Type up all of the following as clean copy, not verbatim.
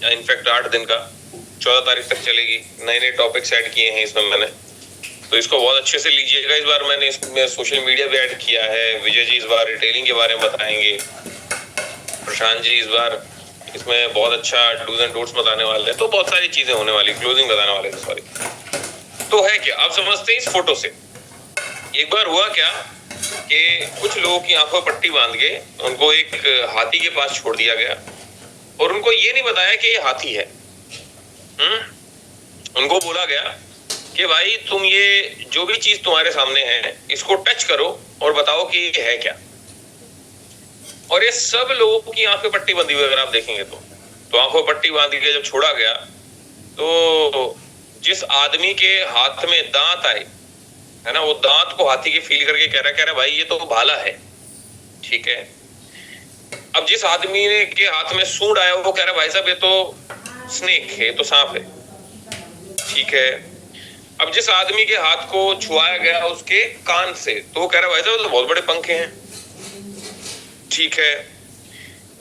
In fact 8 दिन का, 14 तारीख तक चलेगी। नए नए टॉपिक्स ऐड किए हैं इसमें मैंने, तो इसको बहुत अच्छे से लीजिएगा। इस बार मैंने इसमें सोशल मीडिया भी ऐड किया है। विजय जी इस बार रिटेलिंग के बारे में बताएंगे। प्रशांत जी इस बार इसमें बहुत अच्छा डूज एंड डोंट्स बताने वाले हैं। तो बहुत सारी चीजें होने वाली, क्लोजिंग बताने वाले हैं। सॉरी, तो है क्या, आप समझते हैं इस फोटो से। एक बार हुआ क्या कि कुछ लोगों की आंखों पर पट्टी बांध के उनको एक हाथी के पास छोड़ दिया गया और उनको ये नहीं बताया कि ये हाथी है। उनको बोला गया कि भाई तुम ये जो भी चीज तुम्हारे सामने है इसको टच करो और बताओ कि ये है क्या। और ये सब लोगों की आंख पे पट्टी बंधी हुई, अगर आप देखेंगे तो आंखों पट्टी बांध के जब छोड़ा गया तो जिस आदमी के हाथ में दांत आए है ना, वो दांत को हाथी के फील करके कह रहा भाई ये तो भाला है, ठीक है। अब जिस आदमी ने के हाथ में सूंड आया वो कह रहा भाई साहब ये तो स्नेक है, तो सांप है, ठीक है। अब जिस आदमी के हाथ को छुआया गया उसके कान से, तो वो कह रहा भाई साहब तो बहुत बड़े पंखे हैं, ठीक है।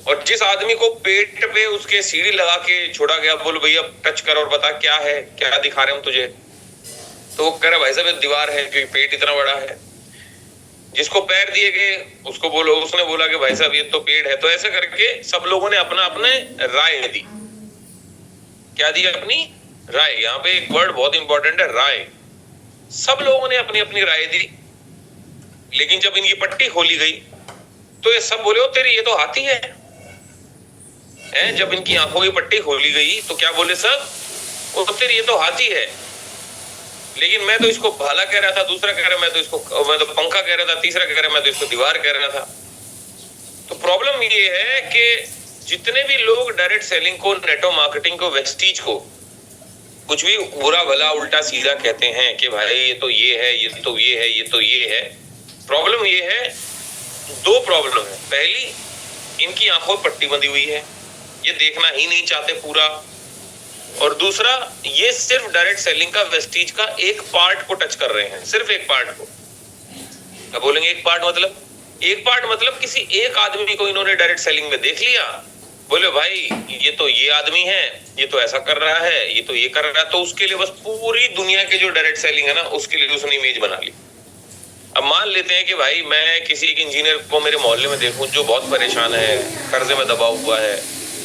और जिस आदमी को पेट पे उसके सीढ़ी लगा के छोड़ा गया, बोलो भैया टच कर और बता क्या है, क्या दिखा रहे हम तुझे, तो वो कह रहा भाई साहब ये दीवार है क्योंकि पेट इतना बड़ा है। जिसको पैर दिए गए उसको बोलो, उसने बोला कि भाई साहब ये तो पेड़ है। तो ऐसे करके सब लोगों ने अपना अपने राय दी। क्या दी? अपनी राय। यहाँ पे एक वर्ड बहुत इंपॉर्टेंट है, राय। सब लोगों ने अपनी अपनी राय दी, लेकिन जब इनकी पट्टी खोली गई तो ये सब बोले ओ तेरी ये तो हाथी है। जब इनकी आंखों की पट्टी खोली गई तो क्या बोले सब? ओ तेरी ये तो हाथी है। लेकिन मैं तो इसको भाला कह रहा था, दूसरा कह रहा मैं तो पंखा कह रहा था, तीसरा कह रहा मैं तो इसको दीवार कह रहा था। तो प्रॉब्लम ये है कि जितने भी लोग डायरेक्ट सेलिंग को, नेटो मार्केटिंग को, वेस्टीज को कुछ भी बुरा भला उल्टा सीधा कहते हैं कि भाई ये तो ये है, ये तो ये है, ये तो ये है। प्रॉब्लम ये है, दो प्रॉब्लम है। पहली, इनकी आंखों में पट्टी बंधी हुई है, ये देखना ही नहीं चाहते पूरा। और दूसरा, ये सिर्फ डायरेक्ट सेलिंग का, वेस्टीज का एक पार्ट को टच कर रहे हैं, सिर्फ एक पार्ट को। क्या बोलेंगे एक पार्ट मतलब? एक पार्ट मतलब किसी एक आदमी को इन्होंने डायरेक्ट सेलिंग में देख लिया, बोले भाई ये तो ये आदमी है, ये तो ऐसा कर रहा है, ये तो ये कर रहा है, तो उसके लिए बस पूरी दुनिया के जो डायरेक्ट सेलिंग है ना उसके लिए उसने इमेज बना ली। अब मान लेते हैं कि भाई मैं किसी एक इंजीनियर को मेरे मोहल्ले में देखूं जो बहुत परेशान है, कर्जे में दबा हुआ है,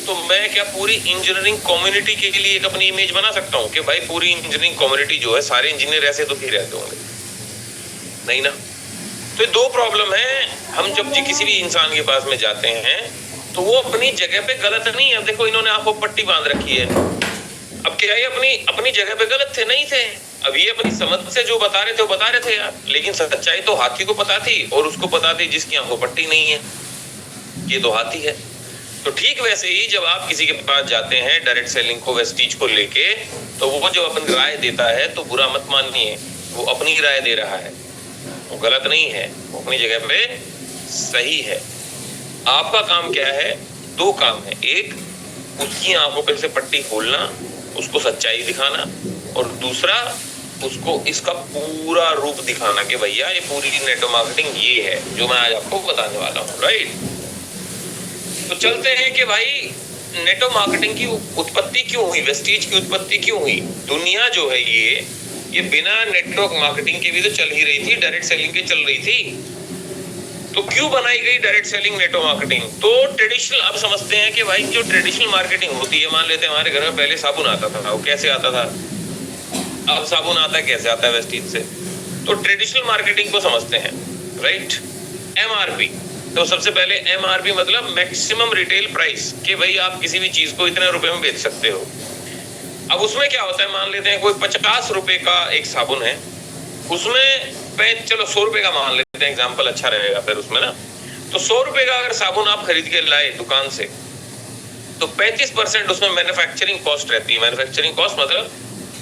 तो मैं क्या पूरी इंजीनियरिंग कम्युनिटी के लिए एक अपनी इमेज बना सकता हूँ कि भाई पूरी इंजीनियरिंग कम्युनिटी जो है, सारे इंजीनियर ऐसे दुखी रहते होंगे? नहीं ना। तो दो प्रॉब्लम है। हम जब किसी भी इंसान के पास में जाते हैं तो वो अपनी जगह पे गलत नहीं है। अब देखो इन्होंने आंखों पट्टी बांध रखी है, अब क्या ये अपनी जगह पे गलत थे? नहीं थे। अब ये अपनी समझ से जो बता रहे थे वो बता रहे थे यार, लेकिन सच्चाई तो हाथी को पता थी और उसको पता थी जिसकी आंखों पट्टी नहीं है, ये तो हाथी है। तो ठीक वैसे ही जब आप किसी के पास जाते हैं डायरेक्ट सेलिंग को, वेस्टीज को लेके, तो वो जब अपनी राय देता है तो बुरा मत मानिए, वो अपनी राय दे रहा है, वो गलत नहीं है, वो अपनी जगह पे सही है। आपका काम क्या है? दो काम है। एक, उसकी आंखों पे से पट्टी खोलना, उसको सच्चाई दिखाना, और दूसरा उसको इसका पूरा रूप दिखाना कि भैया ये पूरी नेटो मार्केटिंग ये है जो मैं आज आपको बताने वाला हूँ। राइट, तो चलते हैं कि भाई नेटो मार्केटिंग की उत्पत्ति क्यों हुई, वेस्टीज की उत्पत्ति क्यों हुई। दुनिया जो है ये बिना नेटवर्क मार्केटिंग के भी तो चल ही रही थी, डायरेक्ट सेलिंग के चल रही थी। तो क्यों बनाई गई डायरेक्ट सेलिंग, नेटो मार्केटिंग? तो ट्रेडिशनल, अब समझते हैं कि भाई जो ट्रेडिशनल मार्केटिंग होती है, मान लेते हैं हमारे घर में पहले साबुन आता था, वो कैसे आता था? अब साबुन आता है कैसे आता है? वेस्टीज से। तो ट्रेडिशनल मार्केटिंग को समझते हैं, राइट। एमआरपी, तो सबसे पहले एमआरपी मतलब मैक्सिमम रिटेल प्राइस, कि भाई आप किसी भी चीज को इतने रुपए में बेच सकते हो। अब उसमें क्या होता है, मान लेते हैं कोई 50 रुपए का एक साबुन है, उसमें चलो 100 रुपए का मान लेते हैं, एग्जाम्पल अच्छा रहेगा फिर उसमें ना। तो 100 रुपए का अगर साबुन आप खरीद के लाए दुकान से, तो 35% उसमें मैन्युफैक्चरिंग कॉस्ट रहती है। मैन्युफैक्चरिंग कॉस्ट मतलब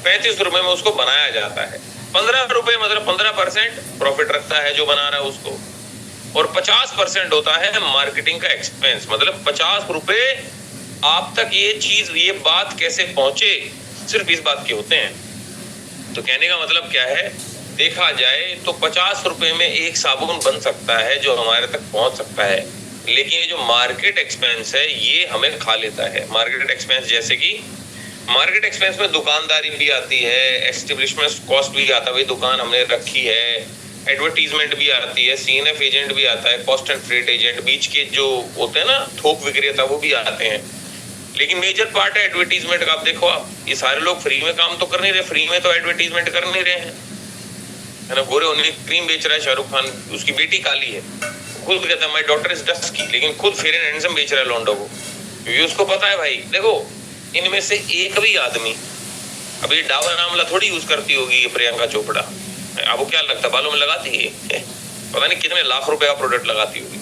35 रुपए में उसको बनाया जाता है। 15 रुपए मतलब 15% प्रॉफिट रखता है जो बना रहा है उसको, और 50% होता है मार्केटिंग का एक्सपेंस। मतलब 50 रुपए आप तक ये चीज, ये बात कैसे पहुंचे, सिर्फ इस बात के होते हैं। तो कहने का मतलब क्या है, देखा जाए तो 50 रुपए में एक साबुन बन सकता है जो हमारे तक पहुंच सकता है। लेकिन ये जो मार्केट एक्सपेंस है ये हमें खा लेता है। मार्केट एक्सपेंस जैसे कि मार्केट एक्सपेंस में दुकानदारी भी आती है, एस्टेब्लिशमेंट कॉस्ट भी आता है, भाई दुकान हमने रखी है, एडवर्टीजमेंट भी आती है, सीएनएफ एजेंट भी आता है, कॉस्ट एंड फ्रेट एजेंट, बीच के जो होते हैं ना थोक विक्रेता वो भी आते हैं। लेकिन मेजर पार्ट है एडवर्टीजमेंट का। आप देखो, आप ये सारे लोग फ्री में काम तो कर नहीं रहे, फ्री में तो एडवर्टीजमेंट कर नहीं रहे हैं, है ना। गोरे होने की क्रीम बेच रहा है शाहरुख खान, उसकी बेटी काली है, खुद कहता है माय डॉटर इज डस्की, लेकिन खुद फेयर एंड हैंडसम बेच रहा है लौंडो को, क्योंकि उसको पता है भाई देखो इनमें से एक भी आदमी, अब ये डाबर आंवला थोड़ी यूज करती होगी ये प्रियंका चोपड़ा, आपको क्या लगता है बालों में लगाती है? पता नहीं कितने लाख रुपए का प्रोडक्ट लगाती होगी।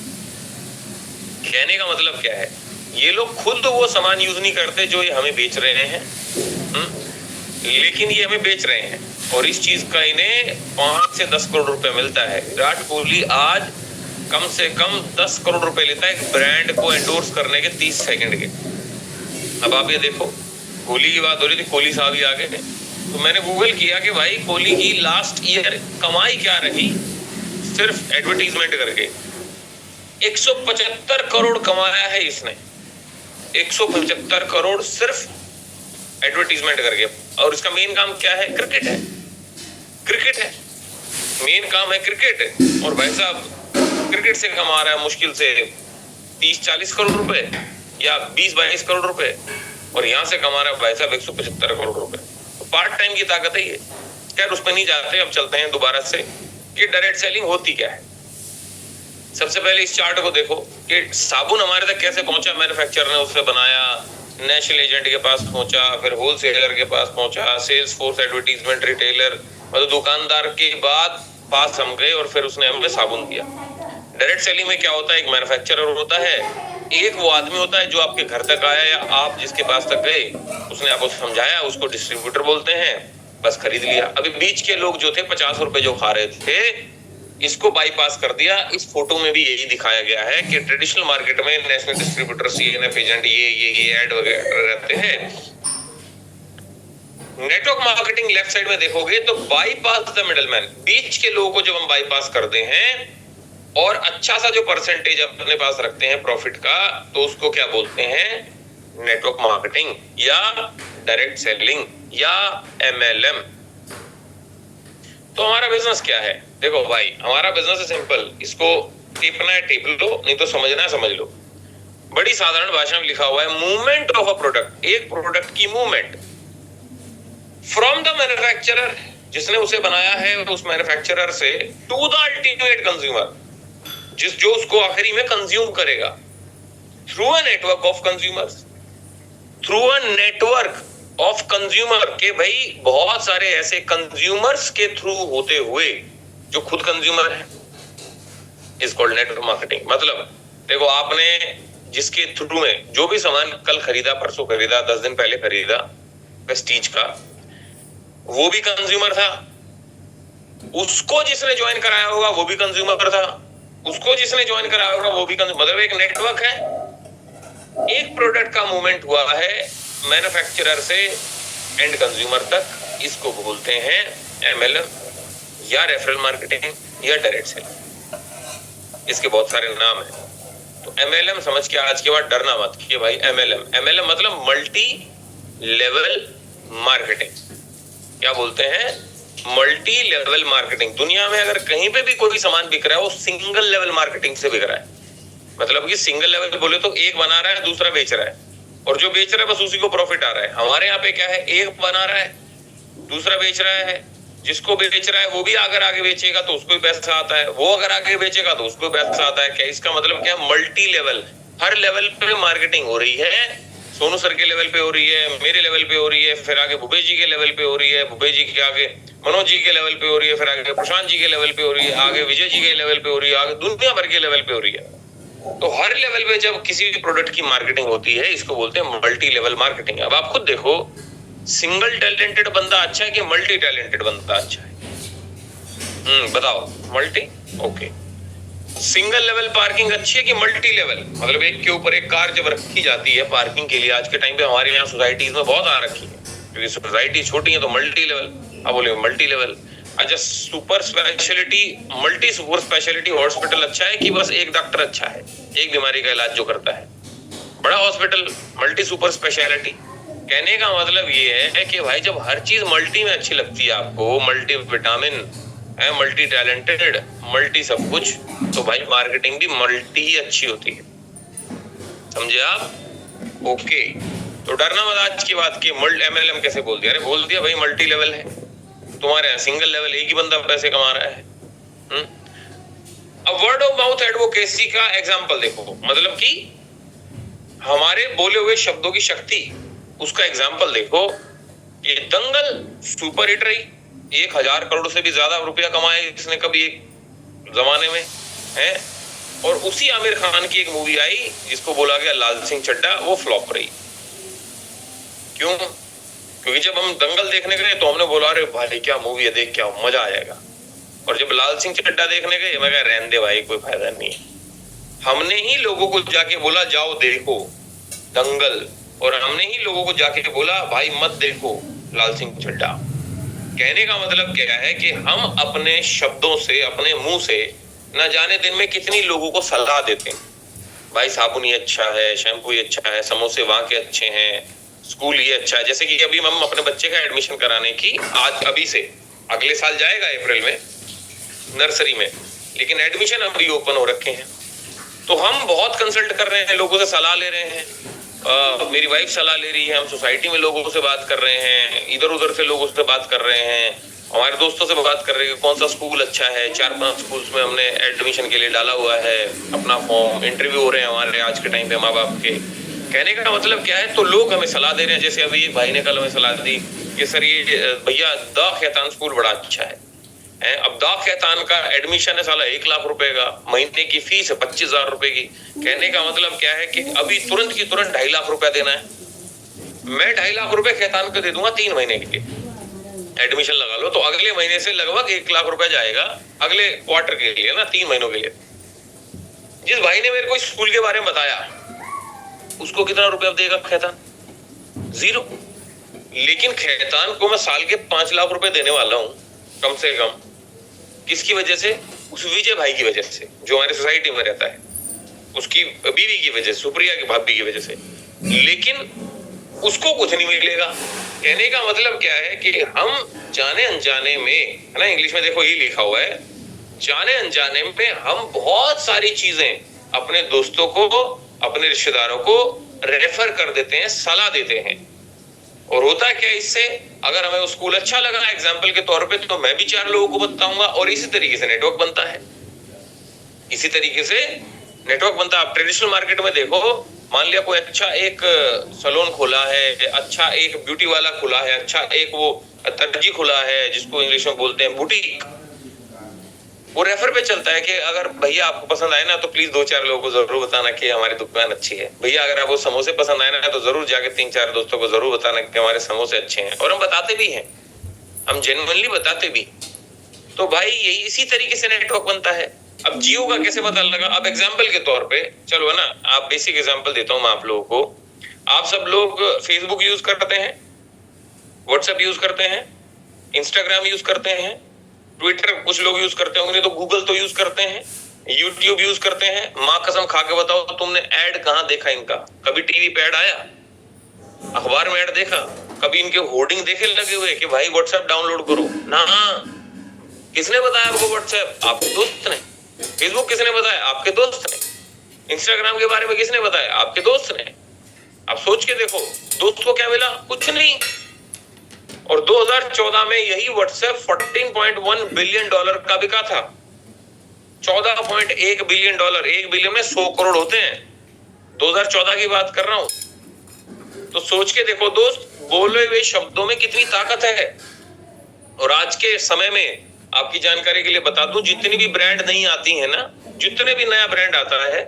कहने का मतलब क्या है, ये लोग खुद वो सामान यूज नहीं करते जो ये हमें बेच रहे हैं, लेकिन ये हमें बेच रहे हैं, और इस चीज का इन्हें 5 से 10 करोड़ रुपए मिलता है। विराट कोहली आज कम से कम 10 करोड़ रुपए लेता है एक ब्रांड को एंडोर्स करने के 30 सेकंड के। अब आप ये देखो, कोहली की बात हो रही थी, कोहली साहब ही आ गए, तो मैंने गूगल किया कि भाई कोहली की लास्ट ईयर कमाई क्या रही सिर्फ एडवर्टीजमेंट करके। 175 करोड़ कमाया है इसने, 175 करोड़ सिर्फ एडवर्टीजमेंट करके। और इसका मेन काम क्या है? क्रिकेट है, क्रिकेट है, मेन काम है क्रिकेट। और भाई साहब क्रिकेट से कमा रहा है मुश्किल से 30-40 करोड़ रुपए या 20-22 करोड़ रुपए, और यहां से कमा रहा है भाई साहब 175 करोड़ रुपए। तो पार्ट टाइम की ताकत है ये। खैर उस पर नहीं जाते, अब चलते हैं दोबारा से कि डायरेक्ट सेलिंग होती क्या है। सबसे पहले इस चार्ट को देखो कि साबुन हमारे तक कैसे पहुंचा, मैन्युफैक्चरर ने उसे बनाया, नेशनल एजेंट के पास पहुंचा, फिर होलसेलर के पास पहुंचा, सेल्स फोर्स, एडवर्टीजमेंट, रिटेलर, मतलब दुकानदार के बाद पास हम गए और फिर उसने हमें साबुन दिया। डायरेक्ट सेलिंग में क्या होता है, एक मैन्युफैक्चरर होता है, एक वो आदमी होता है जो आपके घर तक आया या आप जिसके पास तक गए, उसने आपको समझाया, उसको डिस्ट्रीब्यूटर बोलते हैं, बस खरीद लिया। अभी बीच के लोग जो थे 50 रुपए जो खा रहे थे, इसको बाईपास कर दिया। इस फोटो में भी यही दिखाया गया है कि ट्रेडिशनल मार्केट में नेशनल डिस्ट्रीब्यूटर, सीएनएफ एजेंट, ये ऐड वगैरह रहते हैं। नेटवर्क मार्केटिंग लेफ्ट साइड में देखोगे तो बाईपास द मिडलमैन, बीच के लोगों को जब हम बाईपास करते हैं और अच्छा सा जो परसेंटेज अपने पास रखते हैं प्रॉफिट का, तो उसको क्या बोलते हैं? नेटवर्क मार्केटिंग या डायरेक्ट सेलिंग या एमएलएम। तो हमारा बिजनेस क्या है? देखो भाई, हमारा बिजनेस है सिंपल, इसको टिपना है टिप लो, नहीं तो समझना है समझ लो। बड़ी साधारण भाषा में लिखा हुआ है, मूवमेंट ऑफ अ प्रोडक्ट, एक प्रोडक्ट की मूवमेंट फ्रॉम द मैन्युफैक्चरर, जिसने उसे बनाया है, उस मैन्युफैक्चरर से, टू द अल्टीमेट कंज्यूमर, जो उसको आखिरी में कंज्यूम करेगा, through a network of consumers, through a network of consumer के भाई बहुत सारे ऐसे कंज्यूमर्स के थ्रू होते हुए जो खुद कंज्यूमर है, इज कॉल्ड नेटवर्क मार्केटिंग। मतलब देखो, आपने जिसके थ्रू में जो भी सामान कल खरीदा, परसों खरीदा, 10 दिन पहले खरीदा, प्रेस्टीज का, वो भी कंज्यूमर था, उसको जिसने ज्वाइन कराया होगा वो भी कंज्यूमर था, उसको जिसने ज्वाइन कराया होगा वो भी कंज्यूमर, मतलब एक नेटवर्क है। एक प्रोडक्ट का मूवमेंट हुआ है मैन्युफैक्चरर से एंड कंज्यूमर तक, इसको बोलते हैं एमएलएम या रेफरल मार्केटिंग या डायरेक्ट सेलिंग। इसके बहुत सारे नाम हैं। तो एमएलएम समझ के आज के बाद डरना मत कि भाई एमएलएम मतलब मल्टी लेवल मार्केटिंग। क्या बोलते हैं? Multi level marketing. दुनिया में अगर कहीं पे भी कोई सामान बिक रहा है वो सिंगल लेवल मार्केटिंग से बिक रहा है। मतलब कि सिंगल लेवल बोले तो एक बना रहा है, दूसरा बेच रहा है, और जो बेच रहा है बस उसी को प्रॉफिट आ रहा है। हमारे यहाँ पे क्या है, एक बना रहा है, दूसरा बेच रहा है, जिसको बेच रहा है वो भी अगर आगे बेचेगा तो उसको भी पैसा आता है, वो अगर आगे बेचेगा तो उसको पैसा आता है। क्या इसका मतलब क्या? मल्टी लेवल, हर लेवल पे मार्केटिंग हो रही है। सोनू सर के लेवल पे हो रही है, मेरे लेवल पे हो रही है, फिर आगे भूपेश जी के लेवल पे हो रही है, भूपेश जी के आगे मनोज जी के लेवल पे हो रही है, फिर आगे प्रशांत जी के लेवल पे हो रही है, आगे विजय जी के लेवल पे हो रही है, आगे दुनिया भर के लेवल पे हो रही है। तो हर लेवल पे जब किसी भी प्रोडक्ट की मार्केटिंग होती है, इसको बोलते हैं मल्टी लेवल मार्केटिंग। अब आप खुद देखो, सिंगल टैलेंटेड बंदा अच्छा है कि मल्टी टैलेंटेड बंदा अच्छा है? बताओ। Multi, okay. Single level parking अच्छी है कि मल्टी लेवल? मतलब एक के ऊपर एक कार जब रखी जाती है पार्किंग के लिए, आज के टाइम पे हमारे यहाँ सोसाइटीज में बहुत आ रखी है, क्योंकि सोसाइटी छोटी है तो मल्टी लेवल। अब बोले मल्टी लेवल। अच्छा, super speciality, multi super speciality hospital अच्छा है कि बस एक डॉक्टर अच्छा है, एक बीमारी का इलाज जो करता है? बड़ा हॉस्पिटल, मल्टी सुपर स्पेशलिटी। कहने का मतलब ये है कि भाई जब हर चीज मल्टी में अच्छी लगती है आपको, मल्टी विटामिन है, मल्टी टैलेंटेड, मल्टी सब कुछ, तो भाई मार्केटिंग भी मल्टी ही अच्छी होती है। समझे आप? ओके, तो डरना मत आज की बात की मल्टी एमएलएम कैसे बोल दिया। अरे बोल दिया भाई, मल्टी लेवल है। तुम्हारे यहाँ सिंगल लेवल एक ही बंदा पैसे कमा रहा है। अब वर्ड ऑफ माउथ एडवोकेसी का एग्जांपल देखो, मतलब कि हमारे बोले हुए शब्दों की शक्ति, उसका एग्जांपल देखो। ये दंगल सुपर हिट रही, 1000 करोड़ से भी ज्यादा रुपया कमाए इसने कभी एक जमाने में है। और उसी आमिर खान की एक मूवी आई जिसको बोला गया लाल सिंह चड्ढा, वो फ्लॉप रही। क्यों? क्योंकि जब हम दंगल देखने गए तो हमने बोला अरे भाई क्या मूवी है, देख क्या मजा आएगा। और जब लाल सिंह चड्ढा देखने गए, मैं कहा रहने दे भाई, कोई फायदा नहीं है। हमने ही लोगों को जाके बोला जाओ देखो दंगल, और हमने ही लोगों को जाके बोला भाई मत देखो लाल सिंह चड्ढा। कहने का मतलब क्या है कि हम अपने शब्दों से, अपने मुंह से न जाने दिन में कितनी लोगों को सलाह देते हैं। भाई साबुन ये अच्छा है, शैम्पू ये अच्छा है, समोसे वहां के अच्छे हैं, स्कूल ये अच्छा है। जैसे कि अभी हम अपने बच्चे का एडमिशन कराने की, आज अभी से अगले साल जाएगा अप्रैल में नर्सरी में, लेकिन एडमिशन अभी ओपन हो रखे हैं। तो हम बहुत कंसल्ट कर रहे हैं, लोगों से सलाह ले रहे हैं। मेरी वाइफ सलाह ले रही है, हम सोसाइटी में लोगों से बात कर रहे हैं, इधर उधर से लोगों से बात कर रहे हैं, हमारे दोस्तों से बात कर रहे हैं कौन सा स्कूल अच्छा है। 4-5 स्कूल्स में हमने एडमिशन के लिए डाला हुआ है अपना फॉर्म, इंटरव्यू हो रहे हैं हमारे आज के टाइम पे माँ बाप के। कहने का मतलब क्या है, तो लोग हमें सलाह दे रहे हैं। जैसे अभी एक भाई ने कल हमें सलाह दी कि सर ये भैया द खैतान स्कूल बड़ा अच्छा है। अब द खैतान का एडमिशन है साला 1 लाख रुपए का, महीने की फीस है 25,000 रुपए की। कहने का मतलब क्या है कि अभी तुरंत की तुरंत 2.5 लाख रुपया देना है। मैं 2.5 लाख रुपए खैतान को दे दूंगा 3 महीने के लिए, एडमिशन लगा लो। तो अगले महीने से लगभग 1 लाख रुपया जाएगा अगले क्वार्टर के लिए ना, 3 महीनों के लिए। जिस भाई ने मेरे को स्कूल के बारे में बताया, उसको कितना रुपया देगा खैतान? 0। लेकिन खैतान को मैं साल के 5 लाख रुपए देने वाला हूं कम से कम। किसकी वजह से? उस विजय भाई की वजह से, जो हमारी सोसाइटी में रहता है, उसकी बीवी की वजह से, सुप्रिया की भाभी की वजह से। लेकिन उसको कुछ नहीं मिलेगा। कहने का मतलब क्या है कि हम जाने अनजाने में, है ना, इंग्लिश में देखो ये लिखा हुआ है, जाने अनजाने में हम बहुत सारी चीजें अपने दोस्तों को, अपने रिश्तेदारों को रेफर कर देते हैं, सलाह देते हैं। और होता क्या इससे, अगर हमें वो स्कूल अच्छा लगा एग्जाम्पल के तौर पे, तो मैं भी 4 लोगों को बताऊंगा और इसी तरीके से नेटवर्क बनता है। इसी तरीके से नेटवर्क बनता है। आप ट्रेडिशनल मार्केट में देखो, मान लिया कोई अच्छा एक सैलून खोला है, अच्छा एक ब्यूटी वाला खुला है, अच्छा एक वो दर्जी खुला है जिसको इंग्लिश में बोलते हैं बुटीक, वो रेफर पे चलता है कि अगर भैया आपको पसंद आए ना तो प्लीज 2-4 लोगों को जरूर बताना कि हमारी दुकान अच्छी है। भैया अगर आपको समोसे पसंद आए ना तो जरूर जाके 3-4 दोस्तों को जरूर बताना कि हमारे समोसे अच्छे हैं। और हम बताते भी हैं, हम जेन्युइनली बताते भी। तो भाई यही इसी तरीके से नेटवर्क बनता है। अब जियो का कैसे पता लगा? अब एग्जाम्पल के तौर पे चलो ना, आप बेसिक एग्जाम्पल देता हूं मैं आप लोगों को। आप सब लोग फेसबुक यूज करते हैं, व्हाट्सएप यूज करते हैं, इंस्टाग्राम यूज करते हैं, ट्विटर कुछ लोग यूज करते होंगे, तो गूगल तो यूज करते हैं, यूट्यूब यूज करते हैं। माँ कसम खा के बताओ, तुमने ऐड कहाँ देखा इनका? कभी टीवी पे ऐड आया? अखबार में ऐड देखा? कभी इनके होर्डिंग देखे लगे हुए कि भाई व्हाट्सएप डाउनलोड करो? ना। किसने बताया आपको व्हाट्सएप? आपके दोस्त ने। फेसबुक किसने बताया? आपके दोस्त ने। इंस्टाग्राम के बारे में किसने बताया? आपके दोस्त ने। आप सोच के देखो, दोस्त को क्या मिला? कुछ नहीं। और 2014 में यही व्हाट्सएप $14.1 बिलियन का बिका था। $14.1 बिलियन, 1 बिलियन में 100 करोड़ होते हैं। 2014 की बात कर रहा हूं। तो सोच के देखो दोस्त, बोले हुए शब्दों में कितनी ताकत है। और आज के समय में आपकी जानकारी के लिए बता दूं, जितनी भी ब्रांड नहीं आती है ना, जितने भी नया ब्रांड आता है,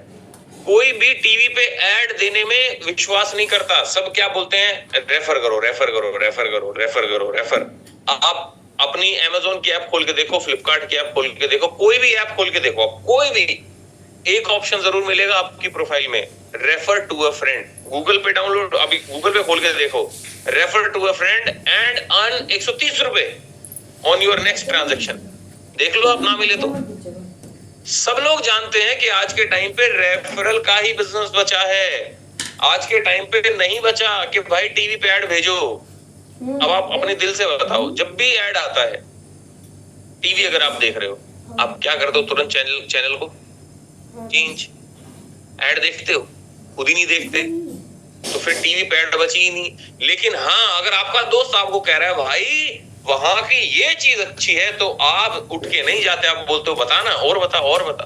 कोई भी टीवी पे ऐड देने में विश्वास नहीं करता। सब क्या बोलते हैं? रेफर करो, रेफर करो, रेफर करो, रेफर करो, रेफर। आप अपनी अमेज़न की ऐप खोल के देखो, फ्लिपकार्ट की ऐप खोल के देखो, कोई भी ऐप खोल के देखो, कोई भी एक ऑप्शन जरूर मिलेगा आपकी प्रोफाइल में, refer to a friend. Google Pay download, अभी गूगल पे खोल के देखो, refer to a friend and earn 130 रुपए। On your next transaction. देख लो आप ना मिले तो। सब लोग जानते हैं कि आज के टाइम पे रेफरल का ही बिजनेस बचा है। आज के टाइम पे नहीं बचा कि भाई टीवी पे ऐड भेजो। अब आप अपने दिल से बताओ, जब भी ऐड आता है टीवी अगर आप देख रहे हो, आप क्या करते हो? तुरंत चैनल को चेंज। ऐड देखते हो? खुद ही नहीं देखते, तो फिर टीवी पे ऐड बची ही नहीं। लेकिन हाँ, अगर आपका दोस्त आपको कह रहा है भाई वहां की ये चीज अच्छी है, तो आप उठ के नहीं जाते, आप बोलते हो बता ना, और बता और बता।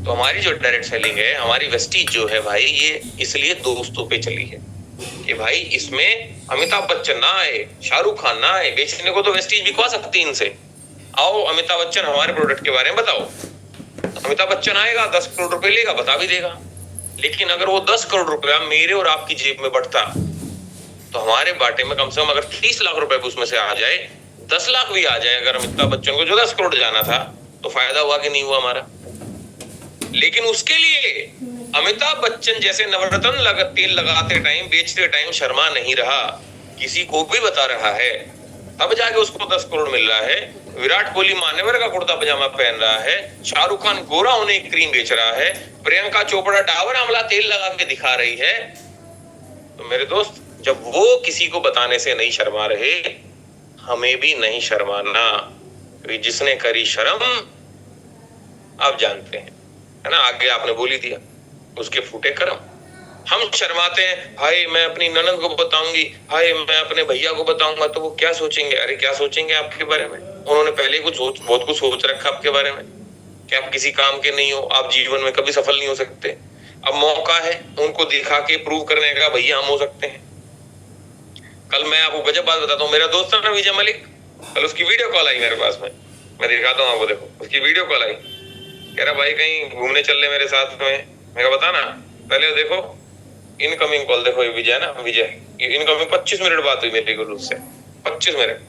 तो हमारी जो डायरेक्ट सेलिंग है, हमारी वेस्टीज जो है भाई, ये इसलिए दोस्तों पे चली है कि भाई इसमें अमिताभ बच्चन ना आए, शाहरुख खान ना आए, बेचने को तो वेस्टीज बिकवा सकती है इनसे। आओ अमिताभ बच्चन हमारे प्रोडक्ट के बारे में बताओ। अमिताभ बच्चन आएगा, 10 करोड़ रुपए लेगा, बता भी देगा। लेकिन अगर वो 10 करोड़ रुपया मेरे और आपकी जेब में बढ़ता, तो हमारे बाटे में कम से कम अगर 30 लाख रुपए उसमें से आ जाए, 10 लाख भी आ जाए, अगर अमिताभ बच्चन को जो 10 करोड़ जाना था, तो फायदा हुआ कि नहीं हुआ हमारा? लेकिन उसके लिए अमिताभ बच्चन जैसे नवरत्न तेल लगाते टाइम, बेचते टाइम शर्मा नहीं रहा, किसी को भी बता रहा है, तब जाके उसको 10 करोड़ मिल रहा है। विराट कोहली मान्यवर का कुर्ता पजामा पहन रहा है, शाहरुख खान गोरा होने की क्रीम बेच रहा है, प्रियंका चोपड़ा डाबर आंवला तेल लगा के दिखा रही है। तो मेरे दोस्त, जब वो किसी को बताने से नहीं शर्मा रहे, हमें भी नहीं शर्माना। जिसने करी शर्म आप जानते हैं, है ना? आगे आपने बोली दिया, उसके फूटे कर्म। हम शर्माते हैं, हाय मैं अपनी ननद को बताऊंगी, हाय मैं अपने भैया को बताऊंगा, तो वो क्या सोचेंगे? अरे क्या सोचेंगे आपके बारे में? उन्होंने पहले बहुत कुछ सोच रखा आपके बारे में कि आप किसी काम के नहीं हो, आप जीवन में कभी सफल नहीं हो सकते। अब मौका है उनको दिखा के प्रूव करने का, भैया हम हो सकते हैं। कल मैं आपको गजब बात बताता हूँ। मेरा दोस्त है ना विजय मलिक, कल उसकी वीडियो कॉल आई मेरे पास में, मैं दिखाता हूँ आपको, देखो उसकी वीडियो कॉल आई। कह रहा भाई कहीं घूमने चल ले मेरे साथ में। मैं कहा बता ना, पहले देखो इनकमिंग कॉल देखो, ये विजय ना, विजय इनकमिंग 25 मिनट बात हुई मेरी गुरु से, 25 मिनट।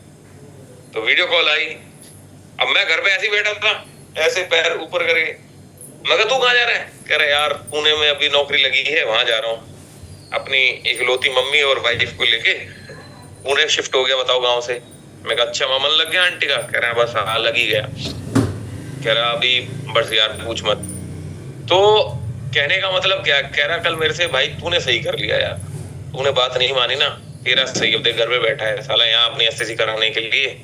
तो वीडियो कॉल आई। अब मैं घर पे ऐसे ही बैठा था, ऐसे पैर ऊपर करके। मैं कहा तू कहाँ जा रहा है? कह रहा यार पुणे में अभी नौकरी लगी है, वहां जा रहा हूँ, अपनी इकलौती मम्मी और वाइफ को लेके पुणे शिफ्ट हो गया, बताओ गाँव से। मैं कहा अच्छा मन लग गया आंटी का? कह रहा बस हाँ लग ही गया। कह रहा अभी बस यार पूछ मत। तो कहने का मतलब क्या? कह रहा कल मेरे से भाई तूने सही कर लिया यार, तूने बात नहीं मानी ना, तेरा सही। अब देख घर पे बैठा है साला यहाँ अपनी एसएससी कराने के लिए।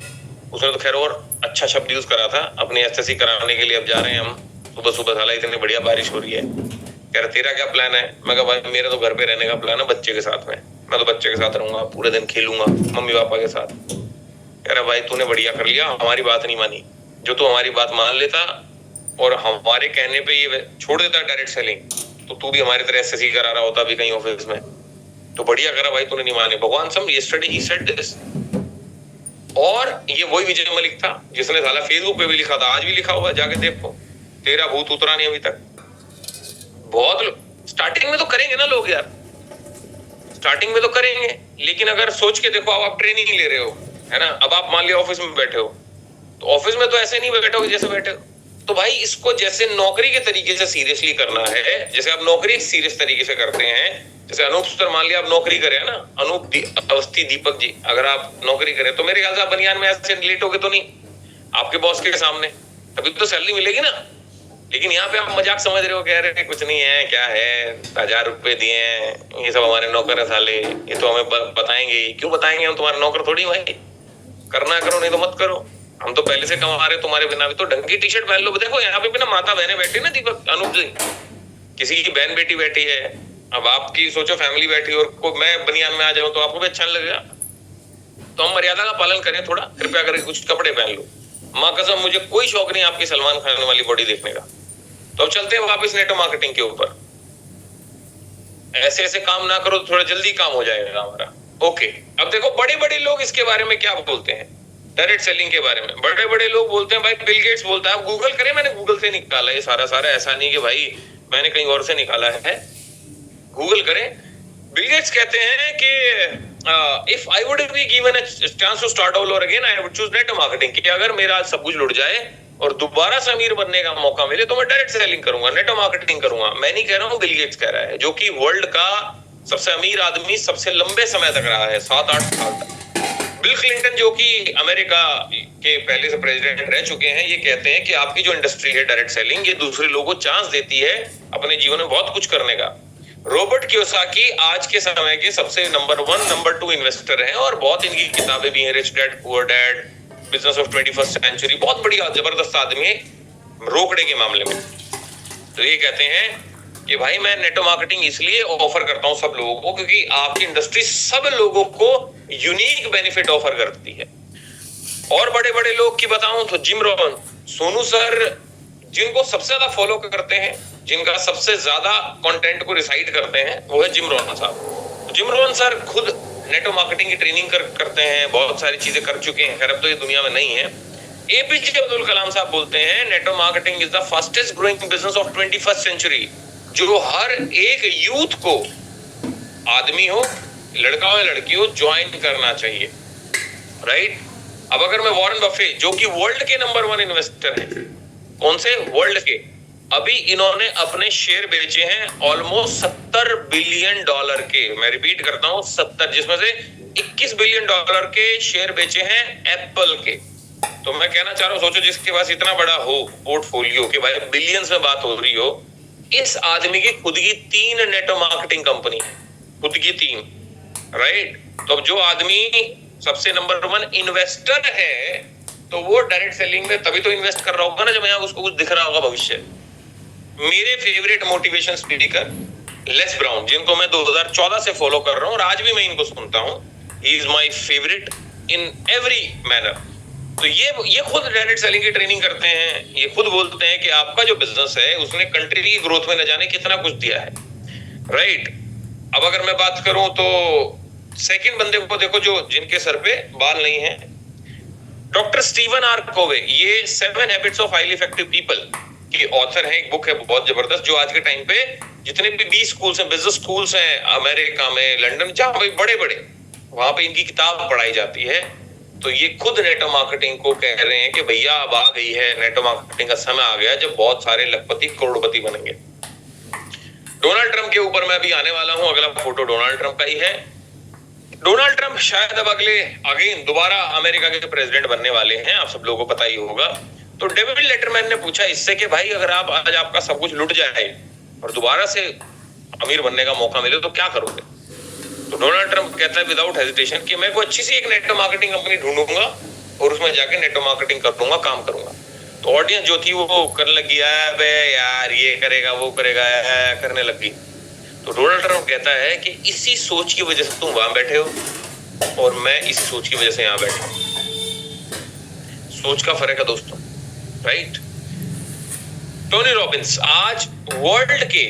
उसने तो खैर और अच्छा शब्द यूज करा था, अपनी एसएससी कराने के लिए अब जा रहे हैं हम। सुबह सुबह साला इतनी बढ़िया बारिश हो रही है। कह रहा तेरा क्या प्लान है? मैं कहा भाई मेरा तो घर पे रहने का प्लान है बच्चे के साथ में, मैं तो बच्चे के साथ रहूंगा, पूरे दिन खेलूंगा मम्मी पापा के साथ। कह रहा भाई तूने बढ़िया कर लिया, हमारी बात नहीं मानी। जो तू हमारी बात मान लेता और हमारे कहने पे ये छोड़ देता डायरेक्ट सेलिंग, तो तू भी हमारी तरह एसएससी करा रहा होता अभी कहीं ऑफिस में। तो बढ़िया करा भाई तूने नहीं माने। भगवान सम यस्टरडे ही सेड दिस। और ये वही विजय मलिक था जिसने साला फेसबुक पे भी लिखा था, आज भी लिखा हुआ है, जाके देखो, तेरा भूत उतरा नहीं अभी तक। बहुत स्टार्टिंग में तो करेंगे ना लोग यार, स्टार्टिंग में तो करेंगे, लेकिन अगर सोच के देखो, आप ट्रेनिंग ले रहे हो, है ना? अब आप मान लिया ऑफिस में बैठे हो, तो ऑफिस में तो ऐसे नहीं बैठे हो जैसे बैठे हो। तो भाई इसको जैसे नौकरी के तरीके से सीरियसली करना है, जैसे आप नौकरी सीरियस तरीके से करते हैं। जैसे अनूप सर मान लिया आप नौकरी करें ना, अनूप अवस्थी दीपक जी, अगर आप नौकरी करें तो मेरे ख्याल से आप बनियान में ऐसे लेटोगे तो नहीं आपके बॉस के सामने, तभी तो सैलरी मिलेगी ना। लेकिन यहाँ पे आप मजाक समझ रहे हो, कह रहे हैं कुछ नहीं है, क्या है, 1000 रुपए दिए हैं, ये सब हमारे नौकर है साले, ये तो हमें बताएंगे। क्यों बताएंगे? हम तुम्हारे नौकर थोड़ी भाई, करना करो नहीं तो मत करो। हम तो पहले से कमा रहे, तुम्हारे बिना भी तो ढंग की टी शर्ट पहन लो। देखो यहाँ पे भी ना माता बहने बैठी ना, दीपक अनूप जी, किसी की बहन बेटी बैठी है, अब आपकी सोचो फैमिली बैठी और मैं बनियान में आ जाऊं तो आपको भी अच्छा लगेगा। तो हम मर्यादा का पालन करें थोड़ा, कृपया करके कुछ कपड़े पहन लो। माँ कसम मुझे कोई शौक नहीं आपकी सलमान खान वाली बॉडी देखने का। तो अब चलते हैं वापस नेटो मार्केटिंग के ऊपर। ऐसे ऐसे काम ना करो तो थोड़ा जल्दी काम हो जाएगा हमारा। ओके, अब देखो बड़े बड़े लोग इसके बारे में क्या बोलते हैं, डायरेक्ट सेलिंग के बारे में। बड़े बड़े लोग बोलते हैं, भाई बिल गेट्स बोलता है, आप गूगल करें, मैंने गूगल से निकाला ये सारा, ऐसा नहीं कि भाई मैंने कहीं और से निकाला है, गूगल करें। बिल गेट्स कहते हैं कि if I would be given a chance to start all over again, I would choose network marketing. कि अगर मेरा सब कुछ लुट जाए और दोबारा से अमीर बनने का मौका मिले तो मैं डायरेक्ट सेलिंग करूंगा, नेटो मार्केटिंग करूंगा। मैं नहीं कह रहा हूं, बिल गेट्स कह रहा है, जो कि वर्ल्ड का सबसे अमीर आदमी सबसे लंबे समय तक रहा है, 7-8 साल तक। बिल क्लिंटन जो कि अमेरिका के पहले से प्रेसिडेंट रह चुके हैं, ये कहते हैं कि आपकी जो इंडस्ट्री है डायरेक्ट सेलिंग, ये दूसरे लोगों को चांस देती है अपने जीवन में बहुत कुछ करने का। रॉबर्ट कियोसाकी आज के समय के सबसे नंबर 1 नंबर 2 इन्वेस्टर हैं और बहुत इनकी किताबें भी हैं, rich dad poor dad, business of 21st century. बहुत बढ़िया जबरदस्त आदमी है रोकड़े के मामले में। तो ये कहते हैं कि भाई मैं नेटो मार्केटिंग इसलिए ऑफर करता हूं सब लोगों को क्योंकि आपकी इंडस्ट्री सब लोगों को यूनिक बेनिफिट ऑफर करती है। और बड़े बड़े लोग की बताऊं तो जिम रोहन, सोनू सर जिनको सबसे ज्यादा फॉलो करते हैं, जिनका सबसे ज्यादा कंटेंट को रिसाइट करते हैं, वो है जिम रोहन साहब। जिम रोहन सर खुद नेटो मार्केटिंग की ट्रेनिंग करते हैं, बहुत सारी चीजें कर चुके हैं, खैर अब तो ये दुनिया में नहीं है। एपीजे अब्दुल कलाम साहब बोलते हैं network marketing is the fastest growing business of 21st century, जो हर एक यूथ को, आदमी हो, लड़का हो या लड़की हो, ज्वाइन करना चाहिए, राइट। अब अगर मैं वॉरेन बफे जो कि वर्ल्ड के नंबर 1 इन्वेस्टर हैं, कौन से वर्ल्ड के, अभी इन्होंने अपने शेयर बेचे हैं ऑलमोस्ट $70 बिलियन के, मैं रिपीट करता हूं 70, जिसमें से $21 बिलियन के शेयर बेचे हैं एप्पल के। तो मैं कहना चाह रहा हूं, सोचो जिसके पास इतना बड़ा हो पोर्टफोलियो कि भाई बिलियंस में बात हो रही हो, इस आदमी की खुद की 3 नेटो मार्केटिंग कंपनी है, खुद की 3, राइट। तो जो आदमी सबसे नंबर 1 इन्वेस्टर है, तो वो डायरेक्ट सेलिंग में तभी तो इन्वेस्ट कर रहा होगा ना जब यहाँ उसको कुछ दिख रहा होगा भविष्य। मेरे favourite motivation speaker less brown, जिनको मैं 2014 से फॉलो कर रहा हूँ और आज भी मैं इनको सुनता हूँ, he is my favourite in every manner. तो ये खुद डायरेक्ट सेलिंग की ट्रेनिंग करते हैं, ये खुद बोलते हैं कि आपका जो बिजनेस है उसने कंट्री की ग्रोथ में न जाने कितना कुछ दिया है, राइट। अब अगर मैं बात करूं तो सेकंड बंदे को देखो जो जिनके सर पे बाल नहीं है, डॉक्टर स्टीवन आर कोवे, ये 7 habits of highly effective people की ऑथर हैं। एक बुक है बहुत जबरदस्त, जो आज के टाइम पे जितने भी 20 स्कूल्स हैं, बिजनेस स्कूल्स हैं अमेरिका में, लंदन, जहां पे बड़े बड़े, वहां पे इनकी किताब पढ़ाई जाती है। तो ये खुद नेटो मार्केटिंग को कह रहे हैं कि भैया अब आ गई है नेटो मार्केटिंग का समय, आ गया जब बहुत सारे लखपति करोड़पति बनेंगे। डोनाल्ड ट्रंप के ऊपर मैं भी आने वाला हूं, अगला फोटो डोनाल्ड ट्रंप का ही है। डोनाल्ड ट्रंप शायद अब अगेन दोबारा अमेरिका के प्रेसिडेंट बनने वाले हैं, आप सब लोगों को पता ही होगा। तो डेविड लेटरमैन ने पूछा इससे कि भाई अगर आप आज आपका सब कुछ लुट जाए और दोबारा से अमीर बनने का मौका मिले तो क्या करोगे? तो डोनाल्ड ट्रंप कहता है विदाउट हेजिटेशन कि मैं कोई अच्छी सी एक नेटो मार्केटिंग कंपनी ढूंढूंगा और उसमें जाके नेटो मार्केटिंग करूंगा, काम करूंगा। तो ऑडियंस जो थी वो करने लगी, बे यार ये करेगा वो करेगा, करने लगी। तो डोनाल्ड ट्रंप कहता है कि इसी सोच की वजह से तुम वहां बैठे हो और मैं इसी सोच की वजह से यहां बैठा हूं। सोच का फर्क है दोस्तों, राइट। टोनी रॉबिन्स आज वर्ल्ड के,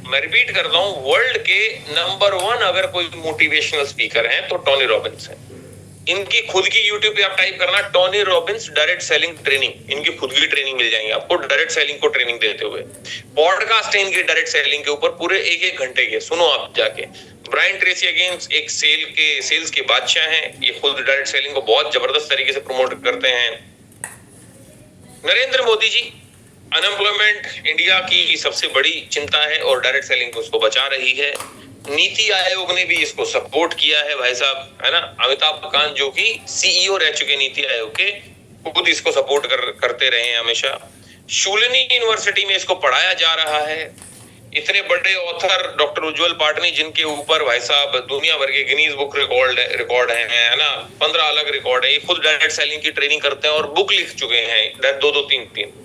मैं रिपीट करता हूं, वर्ल्ड के नंबर 1 अगर कोई मोटिवेशनल स्पीकर हैं तो टोनी रॉबिन्स हैं। इनकी खुद की यूट्यूब पे आप टाइप करना Tony Robbins direct selling training, इनकी खुद की ट्रेनिंग मिल जाएंगे आपको डायरेक्ट सेलिंग को ट्रेनिंग देते हुए। पॉडकास्ट है इनके डायरेक्ट सेलिंग के ऊपर, पूरे 1-1 घंटे के, सुनो आप जाके। ब्रायन ट्रेसी अगेंस्ट एक सेल्स के बादशाह हैं, ये खुद डायरेक्ट सेलिंग को बहुत जबरदस्त तरीके से प्रमोट करते हैं। नरेंद्र मोदी जी, अनएम्प्लॉयमेंट इंडिया की सबसे बड़ी चिंता है और डायरेक्ट सेलिंग को उसको बचा रही है। नीति आयोग ने भी इसको सपोर्ट किया है भाई साहब, है ना। अमिताभ कांत जो कि सीईओ रह चुके नीति आयोग के, खुद इसको सपोर्ट करते रहे हैं हमेशा। शूलिनी यूनिवर्सिटी में इसको पढ़ाया जा रहा है। इतने बड़े ऑथर डॉक्टर उज्जवल पाटनी, जिनके ऊपर भाई साहब दुनिया भर के गिनीज बुक रिकॉर्ड है ना, 15 अलग रिकॉर्ड है। ये खुद डायरेक्ट सेलिंग की ट्रेनिंग करते हैं और बुक लिख चुके हैं 2-2, 3-3।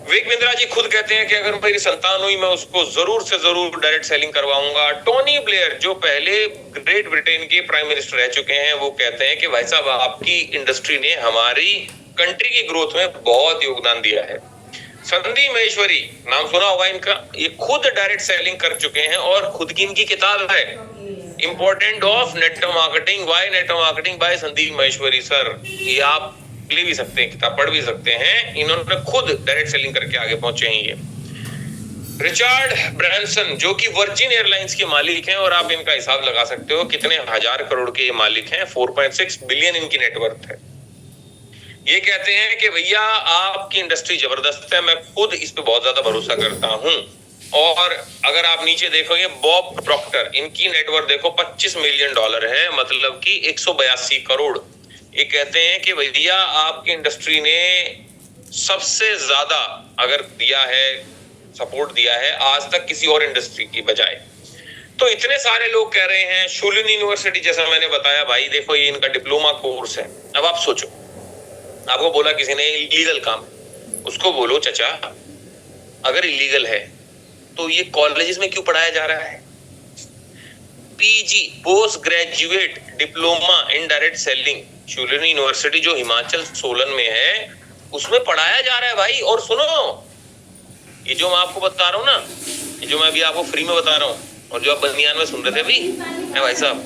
विवेक बिंद्रा जी खुद कहते हैं कि अगर मेरी संतान हुई मैं उसको जरूर से जरूर डायरेक्ट सेलिंग करवाऊंगा। टोनी ब्लेयर जो पहले ग्रेट ब्रिटेन के प्राइम मिनिस्टर रह चुके हैं, वो कहते हैं कि भाई साहब आपकी इंडस्ट्री ने हमारी कंट्री की ग्रोथ में बहुत योगदान दिया है। संदीप महेश्वरी, नाम सुना होगा इनका, ये खुद डायरेक्ट सेलिंग कर चुके हैं और खुद की इनकी किताब है important of network marketing, why network marketing bye Sandeep Maheshwari sir. ये आप ले भी सकते हैं, किताब पढ़ भी सकते हैं। इन्होंने खुद डायरेक्ट सेलिंग करके आगे पहुंचे हैं ये। रिचर्ड ब्रांसन जो कि वर्जिन एयरलाइंस के मालिक हैं और आप इनका हिसाब लगा सकते हो कितने हजार करोड़ के मालिक हैं, 4.6 बिलियन इनकी नेटवर्थ है। ये कहते हैं कि भैया आपकी इंडस्ट्री जबरदस्त है, मैं खुद इस पे बहुत ज्यादा भरोसा करता हूं। और अगर आप नीचे देखोगे बॉब प्रॉक्टर, इनकी नेटवर्थ देखो $25 मिलियन है, मतलब कि 182 करोड़। ये कहते हैं कि भैया आपकी इंडस्ट्री ने सबसे ज्यादा अगर दिया है, सपोर्ट दिया है आज तक किसी और इंडस्ट्री की बजाय। तो इतने सारे लोग कह रहे हैं। शूलिन यूनिवर्सिटी, जैसा मैंने बताया भाई, देखो ये इनका डिप्लोमा कोर्स है। अब आप सोचो, आपको बोला किसी ने इलीगल काम, उसको बोलो चाचा अगर इलीगल है तो ये कॉलेजेस में क्यों पढ़ाया जा रहा है? PG, post graduate diploma in direct selling, Shoolini university जो हिमाचल सोलन में है उसमें पढ़ाया जा रहा है भाई। और सुनो, ये जो मैं आपको बता रहा हूँ ना, ये जो मैं अभी आपको फ्री में बता रहा हूँ और जो आप बनियान में सुन रहे थे अभी, है भाई साहब,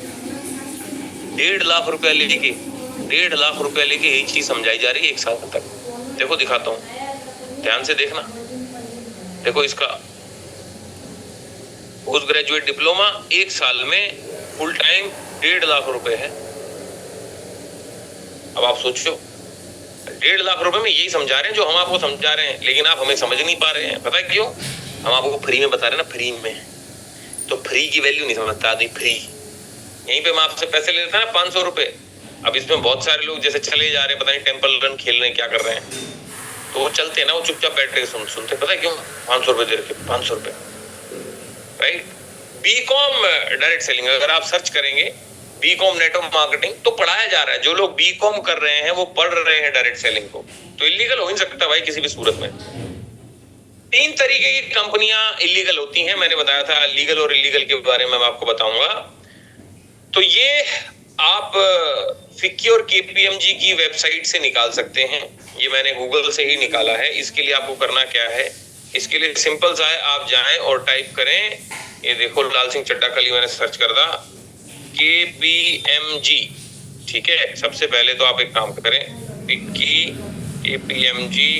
1.5 लाख रुपया लेके 1.5 लाख रुपया लेके यही चीज समझाई जा रही है 1 साल तक। देखो दिखाता हूँ, ध्यान से देखना। देखो इसका पोस्ट ग्रेजुएट डिप्लोमा 1 साल में फुल टाइम 1.5 लाख रुपए है। अब आप सोचो, 1.5 लाख रुपए में यही समझा रहे हैं जो हम आपको समझा रहे हैं, लेकिन आप हमें समझ नहीं पा रहे हैं। पता है क्यों? हम आपको फ्री में बता रहे हैं ना, फ्री में, तो फ्री की वैल्यू नहीं समझता आदमी। फ्री यहीं पे मैं आपसे पैसे ले लेता ना 500 रुपए। अब इसमें बहुत सारे लोग जैसे चले जा रहे हैं, पता नहीं टेम्पल रन खेल रहे हैं, क्या कर रहे हैं, तो वो चलते हैं ना, वो चुपचाप बैठ के सुनते। पता है क्यों? 500 रुपए दे रखे, 500 रुपए, राइट। बीकॉम डायरेक्ट सेलिंग अगर आप सर्च करेंगे, बीकॉम नेटवर्क मार्केटिंग, तो पढ़ाया जा रहा है। जो लोग बीकॉम कर रहे हैं वो पढ़ रहे हैं डायरेक्ट सेलिंग को। तो इलीगल हो ही सकता भाई किसी भी सूरत में। 3 तरीके की कंपनियां इलीगल होती हैं, मैंने बताया था। लीगल और इलीगल के बारे में मैं आपको बताऊंगा। तो ये आप फिक्की और केपीएमजी की वेबसाइट से निकाल सकते हैं। ये मैंने गूगल से ही निकाला है। इसके लिए आपको करना क्या है, इसके लिए सिंपल सा है, आप जाएं और टाइप करें, ये देखो लाल सिंह चड्ढा, कल ही मैंने सर्च कर दा, केपीएमजी, ठीक है। सबसे पहले तो आप एक काम करें, FICCI KPMG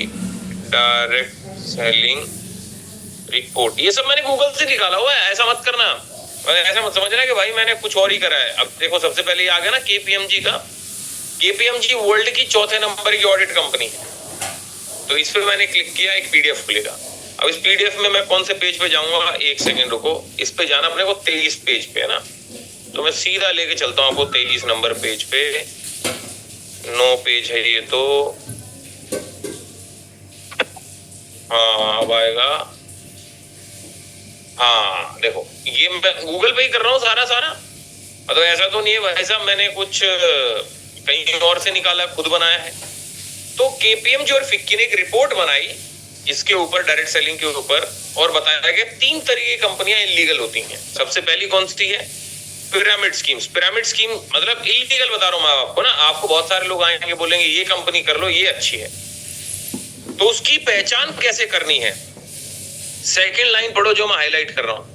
direct selling report, ये सब मैंने गूगल से निकाला हुआ है। ऐसा मत करना, ऐसा मत समझना कि भाई मैंने कुछ और ही करा है। अब देखो सबसे पहले ये आ गया ना केपीएमजी का। केपीएमजी वर्ल्ड की 4थे नंबर की ऑडिट कंपनी है। तो इस पे मैंने क्लिक किया, एक पीडीएफ खुलेगा। अब इस पीडीएफ में मैं कौन से पेज पे जाऊंगा, 1 सेकेंड रुको। इस पे जाना अपने को 23 पेज पे है ना, तो मैं सीधा लेके चलता हूँ आपको 23 नंबर पेज पे। 9 पेज है ये तो, हाँ अब आएगा। हाँ देखो, ये मैं गूगल पे ही कर रहा हूँ सारा। मतलब ऐसा तो नहीं है भाई साहब मैंने कुछ कहीं और से निकाला, खुद बनाया है। तो केपीएमजी और फिक्की ने एक रिपोर्ट बनाई इसके ऊपर, डायरेक्ट सेलिंग के ऊपर, और बताया गया 3 तरीके की कंपनियां इलीगल होती हैं। सबसे पहली कौन सी है? Pyramid schemes. पिरामिड स्कीम मतलब इलीगल बता रहा हूं मैं आपको ना। आपको बहुत सारे लोग आएंगे बोलेंगे ये कंपनी कर लो, ये अच्छी है, तो उसकी पहचान कैसे करनी है? सेकेंड लाइन पढ़ो जो मैं हाईलाइट कर रहा हूं,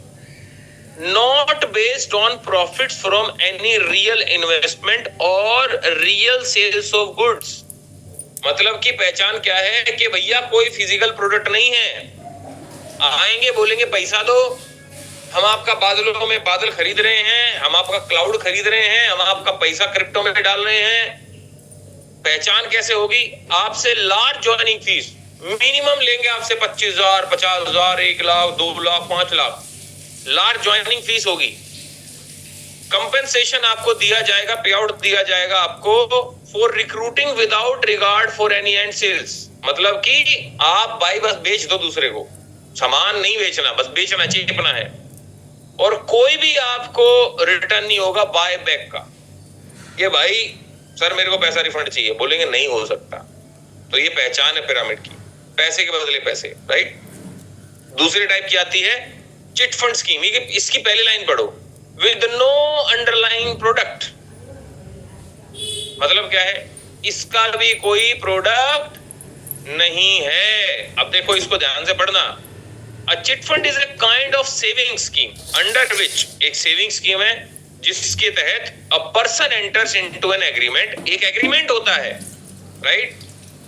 not based on profits from any real investment और रियल सेल्स ऑफ गुड्स। मतलब की पहचान क्या है कि भैया कोई फिजिकल प्रोडक्ट नहीं है। आएंगे बोलेंगे पैसा दो, हम आपका बादलों में बादल खरीद रहे हैं, हम आपका क्लाउड खरीद रहे हैं, हम आपका पैसा क्रिप्टो में डाल रहे हैं। पहचान कैसे होगी? आपसे लार्ज ज्वाइनिंग फीस मिनिमम लेंगे, आपसे 25,000, 50,000, 1 lakh, 2 lakh, 5 lakh large joining fees होगी। कंपेंसेशन आपको दिया जाएगा, पे आउट दिया जाएगा आपको for recruiting without regard for any end sales. मतलब कि आप भाई बस बेच दो दूसरे को, सामान नहीं बेचना, बस बेचना चिपना है, और कोई भी आपको रिटर्न नहीं होगा बाय बैक का। ये भाई सर मेरे को पैसा रिफंड चाहिए, बोलेंगे नहीं हो सकता। तो ये पहचान है पिरामिड की, पैसे के बदले पैसे, राइट। दूसरी टाइप की आती है चिट फंड स्कीम। इसकी पहली लाइन पढ़ो, विद नो अंडरलाइंग प्रोडक्ट। मतलब क्या है? इसका भी कोई प्रोडक्ट नहीं है। अब देखो इसको ध्यान से पढ़ना। A chit fund is a kind of saving scheme under which, एक सेविंग स्कीम है जिसके तहत a person enters into an agreement, एक एग्रीमेंट होता है, राइट,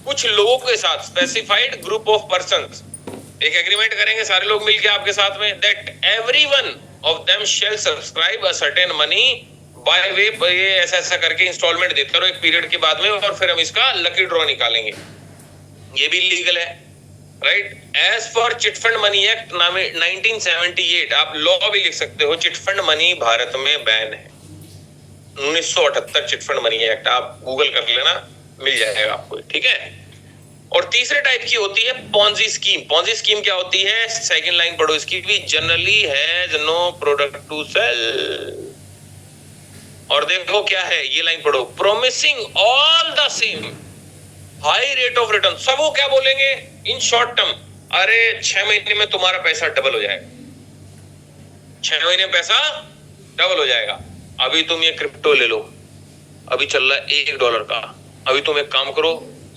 कुछ लोगों के साथ, स्पेसिफाइड ग्रुप ऑफ पर्संस, एक एग्रीमेंट करेंगे सारे लोग मिलके आपके साथ में, that everyone of them shall subscribe a certain money by way, ये ऐसा करके इंस्टॉलमेंट देते रहो एक पीरियड के बाद में, और फिर हम इसका लकी ड्रॉ निकालेंगे। ये भी लीगल है। Right. As per chit fund money act 1978, आप लॉ भी लिख सकते हो, चिटफंड मनी भारत में बैन है। 1978 चिटफंड मनी एक्ट, आप गूगल कर लेना, मिल जाएगा आपको, ठीक है। और तीसरे टाइप की होती है पॉन्जी स्कीम। पॉन्जी स्कीम क्या होती है? सेकंड लाइन पढ़ो इसकी भी, generally has no product to sell. और देखो क्या है, ये लाइन पढ़ो, promising all the same high rate of return. सब वो क्या बोलेंगे इन शॉर्ट टर्म, अरे 6 महीने में तुम्हारा पैसा डबल हो जाएगा, 6 महीने में पैसा डबल हो जाएगा। अभी तुम ये क्रिप्टो ले लो, अभी चल रहा है $1 का, अभी तुम एक काम करो,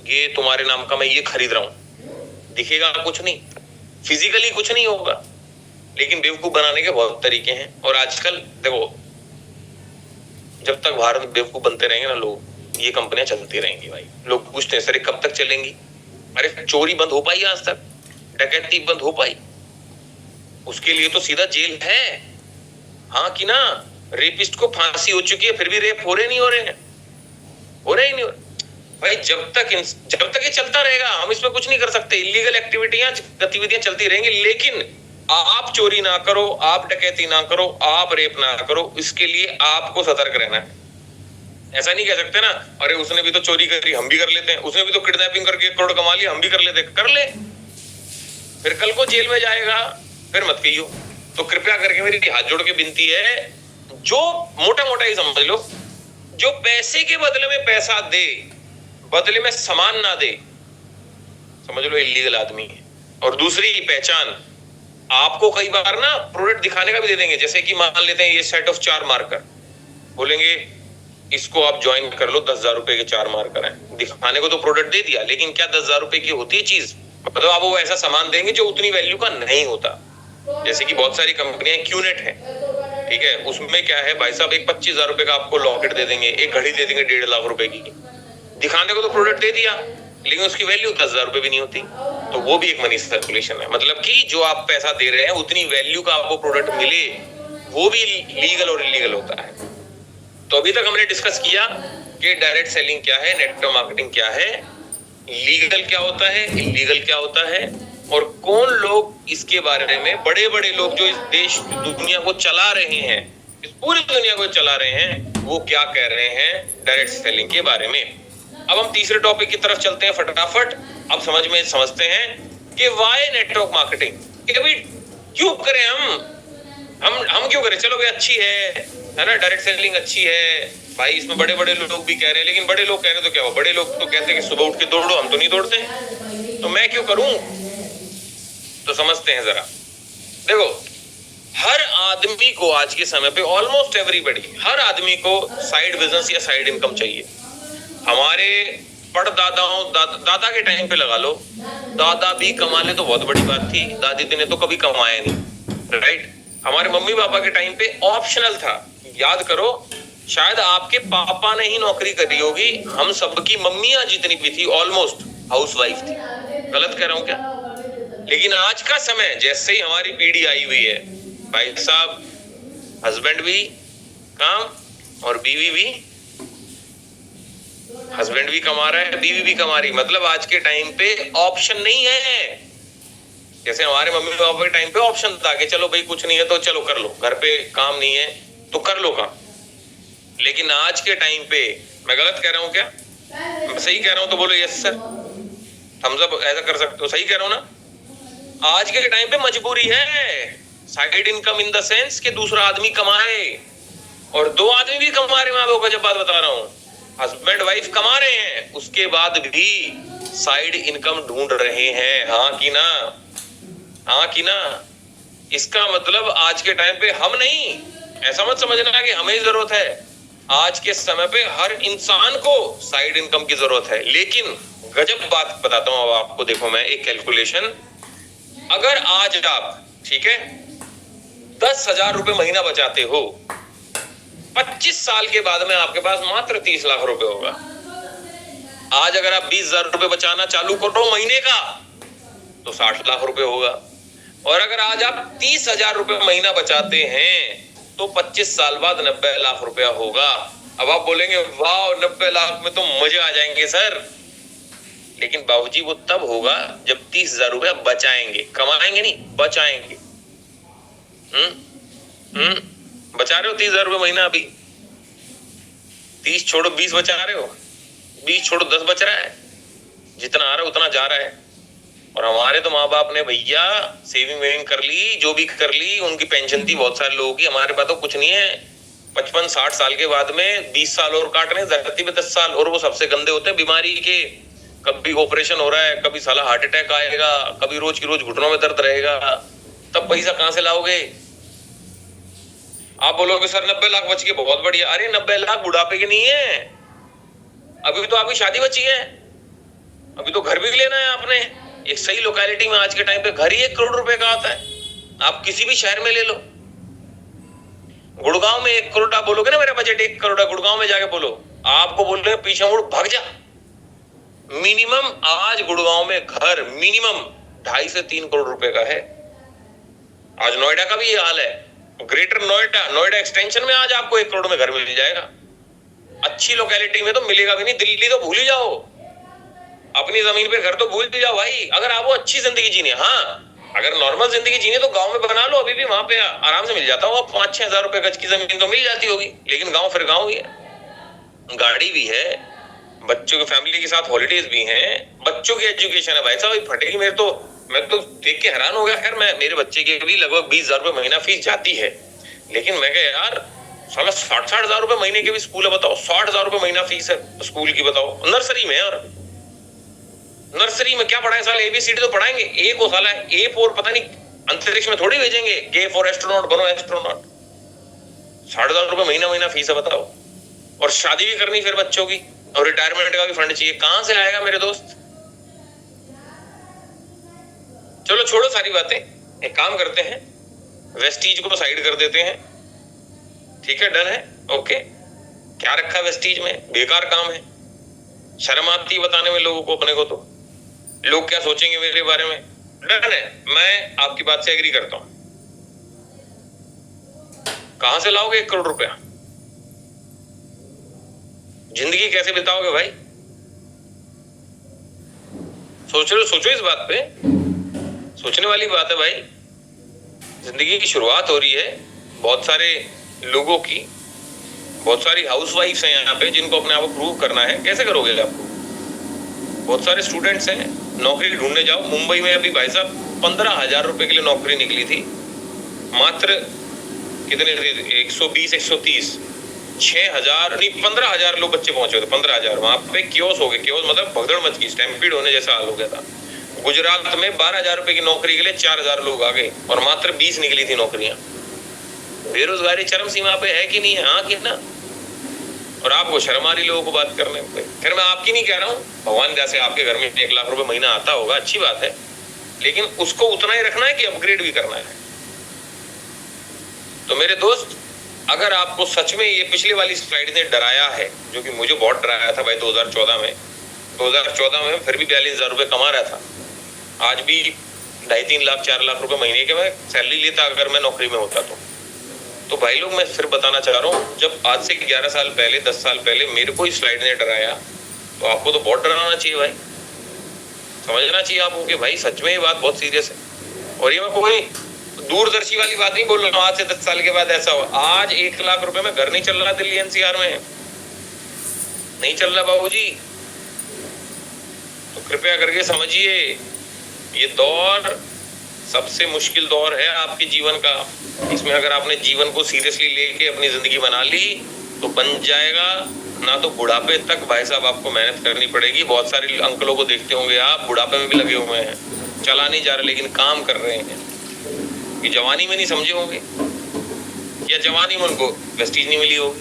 ये तुम्हारे नाम का मैं ये खरीद रहा हूं। दिखेगा कुछ नहीं, फिजिकली कुछ नहीं होगा, लेकिन बेवकूफ बनाने के बहुत तरीके हैं। और आजकल देखो, जब तक भारत में बेवकूफ बनते रहेंगे ना लोग, ये कंपनियां चलती रहेंगी भाई। लोग पूछते हैं सर ये कब तक चलेंगी? अरे चोरी बंद हो पाई आज तक? डकैती बंद हो पाई? उसके लिए तो सीधा जेल है, हाँ कि ना। रेपिस्ट को फांसी हो चुकी है, फिर भी रेप हो रहे नहीं हो रहे हैं, हो रहे ही नहीं हो रहे भाई। जब तक ये चलता रहेगा, हम इसमें कुछ नहीं कर सकते। इलीगल एक्टिविटियां, गतिविधियां चलती रहेंगी, लेकिन आप चोरी ना करो, आप डकैती ना करो, आप रेप ना करो, इसके लिए आपको सतर्क रहना है। ऐसा नहीं कह सकते ना, अरे उसने भी तो चोरी करी, हम भी कर लेते हैं, उसने भी तो किडनैपिंग करके करोड़ कमा लिया, हम भी कर लेते, कर ले, फिर कल को जेल में जाएगा, फिर मत कहियो। तो कृपया करके मेरी हाथ जोड़ के विनती है, जो मोटा मोटा ही समझ लो, जो पैसे के बदले में पैसा दे, बदले में सामान ना दे, समझ लो इलीगल आदमी है। और दूसरी पहचान, आपको कई बार ना प्रोडक्ट दिखाने का भी दे देंगे, जैसे कि मान लेते हैं ये सेट ऑफ 4 मार्कर, बोलेंगे इसको आप ज्वाइन कर लो, 10,000 रुपए के 4 मार्कर हैं। दिखाने को तो प्रोडक्ट दे दिया, लेकिन क्या 10,000 रुपए की होती है चीज? मतलब आप वो ऐसा सामान देंगे जो उतनी वैल्यू का नहीं होता। जैसे कि बहुत सारी कंपनियां, क्यूनेट है, ठीक है, उसमें क्या है भाई साहब, एक 25,000 रुपए का आपको लॉकेट दे देंगे, एक घड़ी दे देंगे 1.5 लाख रुपए की। दिखाने को तो प्रोडक्ट दे दिया, लेकिन उसकी वैल्यू 10,000 रुपए भी नहीं होती। तो वो भी एक मनी सर्कुलेशन है। मतलब कि जो आप पैसा दे रहे हैं, उतनी वैल्यू का आपको प्रोडक्ट मिले, वो भी लीगल और इलीगल होता है। तो अभी तक हमने डिस्कस किया कि डायरेक्ट सेलिंग क्या है, नेटवर्क मार्केटिंग क्या है, लीगल क्या होता है, इलीगल क्या होता है, और कौन लोग इसके बारे में, बड़े बड़े लोग जो इस देश दुनिया को चला रहे हैं, इस पूरी दुनिया को चला रहे हैं, वो क्या कह रहे हैं डायरेक्ट सेलिंग के बारे में। अब हम तीसरे टॉपिक की तरफ चलते हैं फटाफट। अब समझते हैं कि वाई नेटवर्क मार्केटिंग, कि अभी क्यों करें हम क्यों करें? चलो भाई अच्छी है ना, डायरेक्ट सेलिंग अच्छी है भाई, इसमें बड़े बड़े लोग भी कह रहे हैं, लेकिन बड़े लोग कह रहे तो क्या हो, बड़े लोग तो कहते हैं कि सुबह उठ के दौड़ो, हम तो नहीं दौड़ते, तो मैं क्यों करूं? तो समझते हैं जरा। देखो, हर आदमी को आज के समय पे, ऑलमोस्ट एवरीबडी, हर आदमी को साइड बिजनेस या साइड इनकम चाहिए। हमारे परदादाओं, दादा के टाइम पे लगा लो, दादा भी कमा ले तो बहुत बड़ी बात थी, दादी ने तो कभी कमाया नहीं, राइट। हमारे मम्मी पापा के टाइम पे ऑप्शनल था। याद करो, शायद आपके पापा ने ही नौकरी करी होगी, हम सबकी मम्मियां जितनी भी थी ऑलमोस्ट हाउसवाइफ थी। गलत कह रहा हूं क्या? लेकिन आज का समय, जैसे ही हमारी पीढ़ी आई हुई है भाई साहब, हस्बैंड भी काम और बीवी भी, हस्बैंड भी कमा रहा है, बीवी भी कमा रही, मतलब आज के टाइम पे ऑप्शन नहीं है। जैसे हमारे मम्मी पापा के टाइम पे ऑप्शन था कि चलो भाई कुछ नहीं है तो चलो कर लो, घर पे काम नहीं है तो कर लो काम। लेकिन आज के टाइम पे, मैं गलत कह रहा हूं क्या? मैं सही कह रहा हूं तो बोलो यस सर, थम्स अप ऐसा कर सकते हो, सही कह रहा हूं ना? आज के टाइम पे मजबूरी है, side income in the sense कि दूसरा आदमी कमाए, और 2 आदमी भी कमा रहे हैं। मैं आपको जब बात बता रहा हूं, हस्बैंड वाइफ कमा रहे हैं, उसके बाद भी साइड इनकम ढूंढ रहे हैं, हाँ कि ना? हाँ कि ना? इसका मतलब आज के टाइम पे हम नहीं, ऐसा मत समझना कि हमें जरूरत है। आज के समय पे हर इंसान को साइड इनकम की जरूरत है। लेकिन गजब बात बताता हूं अब आपको, देखो मैं एक कैलकुलेशन, अगर आज आप, ठीक है, 10,000 रुपए महीना बचाते हो, 25 साल के बाद में आपके पास मात्र 30 लाख रुपए होगा। आज अगर आप 20,000 रुपए बचाना चालू करो महीने का, तो 60 लाख रुपए होगा। और अगर आज आप 30,000 रुपए महीना बचाते हैं, तो 25 साल बाद 90 लाख रुपया होगा। अब आप बोलेंगे वाह, 90 लाख में तो मजे आ जाएंगे सर। लेकिन बाबूजी वो तब होगा जब 30,000 रुपया बचाएंगे, कमाएंगे नहीं, बचाएंगे। बचा रहे हो 30,000 रुपये महीना? अभी 30 छोड़ो 20 बचा रहे हो, 20 छोड़ो 10 बच रहा है, जितना आ रहा है उतना जा रहा है। और हमारे तो माँ बाप ने भैया सेविंग वेविंग कर ली, जो भी कर ली, उनकी पेंशन थी बहुत सारे लोगों की, हमारे पास तो कुछ नहीं है। 55-60 साल के बाद में 20 साल और काटने धरती पे, 10 साल, और वो सबसे गंदे होते हैं बीमारी के। कभी ऑपरेशन हो रहा है, कभी साला हार्ट अटैक आएगा, कभी रोज की रोज घुटनों में दर्द रहेगा, तब पैसा कहां से लाओगे? आप बोलोगे सर 90 लाख बच के बहुत बढ़िया। अरे 90 लाख बुढ़ापे के नहीं है, अभी तो आपकी शादी बची है, अभी तो घर भी लेना है आपने। एक सही लोकेलिटी में आज के टाइम पे घर ही 1 करोड़ रुपए का आता है। आप किसी भी शहर में ले लो, गुड़गांव में 1 करोड़, आप बोलोगे ना मेरा बजट 1 करोड़ है, गुड़गांव में जाके बोलो, आपको बोल रहे पीछे मुड़ भाग जा। मिनिमम आज गुड़गांव में घर मिनिमम 2.5 से 3 करोड़ रुपए का है। आज नोएडा का भी ये हाल है, ग्रेटर नोएडा, नोएडा एक्सटेंशन में आज आपको 1 करोड़ में घर मिल जाएगा। अच्छी लोकेलिटी में तो मिलेगा भी नहीं, दिल्ली तो भूल ही जाओ, अपनी जमीन पे घर तो भूल ही जाओ भाई। अगर आपको अच्छी जिंदगी जीनी है, हाँ अगर नॉर्मल जिंदगी जीनी है तो गांव में बना लो, अभी भी वहां पे आराम से मिल जाता होगा, 5-6 हजार रुपए गज की जमीन तो मिल जाती होगी। लेकिन गांव फिर गांव ही है, गाड़ी भी है, बच्चों के फैमिली के साथ हॉलीडेज भी हैं, बच्चों की एजुकेशन है भाई साहब फटेगी। मैं तो देख के हैरान हो गया। खैर मैं, मेरे बच्चे की भी लगभग 20,000 रुपए महीना फीस जाती है, लेकिन मैं कह यार साला 60-60 हजार रुपए महीने के भी स्कूल है, बताओ 60 हजार रुपए महीना फीस है स्कूल की, बताओ नर्सरी में। और नर्सरी में क्या पढ़ाएं साला, ABCD तो पढ़ाएंगे, ए को साला ए फॉर पता नहीं अंतरिक्ष में थोड़ी भेजेंगे, के फॉर एस्ट्रोनॉट, बनो एस्ट्रोनॉट। 60 हजार रुपए महीना फीस है, बताओ। और शादी भी करनी फिर बच्चों की, और रिटायरमेंट का भी फंड चाहिए, कहां से आएगा मेरे दोस्त? चलो छोड़ो सारी बातें, एक काम करते हैं, वेस्टीज को साइड कर देते हैं, ठीक है, डन है, ओके। क्या रखा वेस्टीज में, बेकार काम है, शर्म आती है बताने में लोगों को अपने को, तो लोग क्या सोचेंगे मेरे बारे में। डन है, मैं आपकी बात से एग्री करता हूं। कहां से लाओगे 1 करोड़ रुपया? जिंदगी कैसे बिताओगे भाई? सोचो इस बात पे, सोचने वाली बात है भाई। जिंदगी की शुरुआत हो रही है, बहुत सारे लोगों की, बहुत सारी हाउसवाइफ्स हैं यहाँ पे जिनको अपने आप को प्रूव करना है। कैसे करोगे आप? बहुत सारे स्टूडेंट्स हैं, नौकरी ढूंढने जाओ। मुंबई में अभी भाई साहब 15,000 रुपए के लिए नौकरी निकली थी, मात्र कितने थे, 120 130, 6,000 नहीं 15,000 लोग बच्चे पहुंचे थे, 15,000। वहां पे क्योस हो गए, क्योस मतलब भगदड़ मच गई, स्टैम्पीड होने जैसा हाल हो गया था। गुजरात में 12,000 रुपए की नौकरी के लिए 4,000 लोग आ गए, और मात्र 20 निकली थी नौकरियां। बेरोजगारी चरम सीमा पे है कि नहीं है? हाँ कि ना? और आपको शर्म आ रही लोगों को बात करने पे। खैर मैं आपकी नहीं कह रहा हूँ, भगवान जैसे आपके घर में 1 लाख रुपए महीना आता होगा, अच्छी बात है, लेकिन उसको उतना ही रखना है कि अपग्रेड भी करना है। तो मेरे दोस्त, अगर आपको सच में ये पिछली वाली स्लाइड ने डराया है, जो कि मुझे बहुत डराया था भाई 2014 में फिर भी 42,000 रुपए कमा रहा था। आज भी 2.5-3 लाख 4 लाख रुपए महीने के मैं सैलरी लेता अगर मैं नौकरी में होता तो भाई लोग मैं फिर बताना चाह रहा हूँ, जब आज से 11 साल पहले 10 साल पहले मेरे को इस स्लाइड ने डराया, तो आपको तो बहुत डराना चाहिए भाई, समझना चाहिए आपको कि भाई सच में ये बात बहुत सीरियस है। और ये मैं कोई दूरदर्शी वाली बात नहीं बोल रहा हूँ, आज से 10 साल के बाद ऐसा हो। आज 1 लाख रुपए में घर नहीं चल रहा दिल्ली NCR में, नहीं चल रहा बाबूजी। तो कृपया करके समझिए, ये दौर सबसे मुश्किल दौर है आपके जीवन का। इसमें अगर आपने जीवन को सीरियसली लेके अपनी जिंदगी बना ली तो बन जाएगा, ना तो बुढ़ापे तक भाई साहब आपको मेहनत करनी पड़ेगी। बहुत सारे अंकलों को देखते होंगे आप, बुढ़ापे में भी लगे हुए हैं, चला नहीं जा रहे लेकिन काम कर रहे हैं। ये जवानी में नहीं समझे होंगे, या जवानी में उनको वेस्टीज नहीं मिली होगी,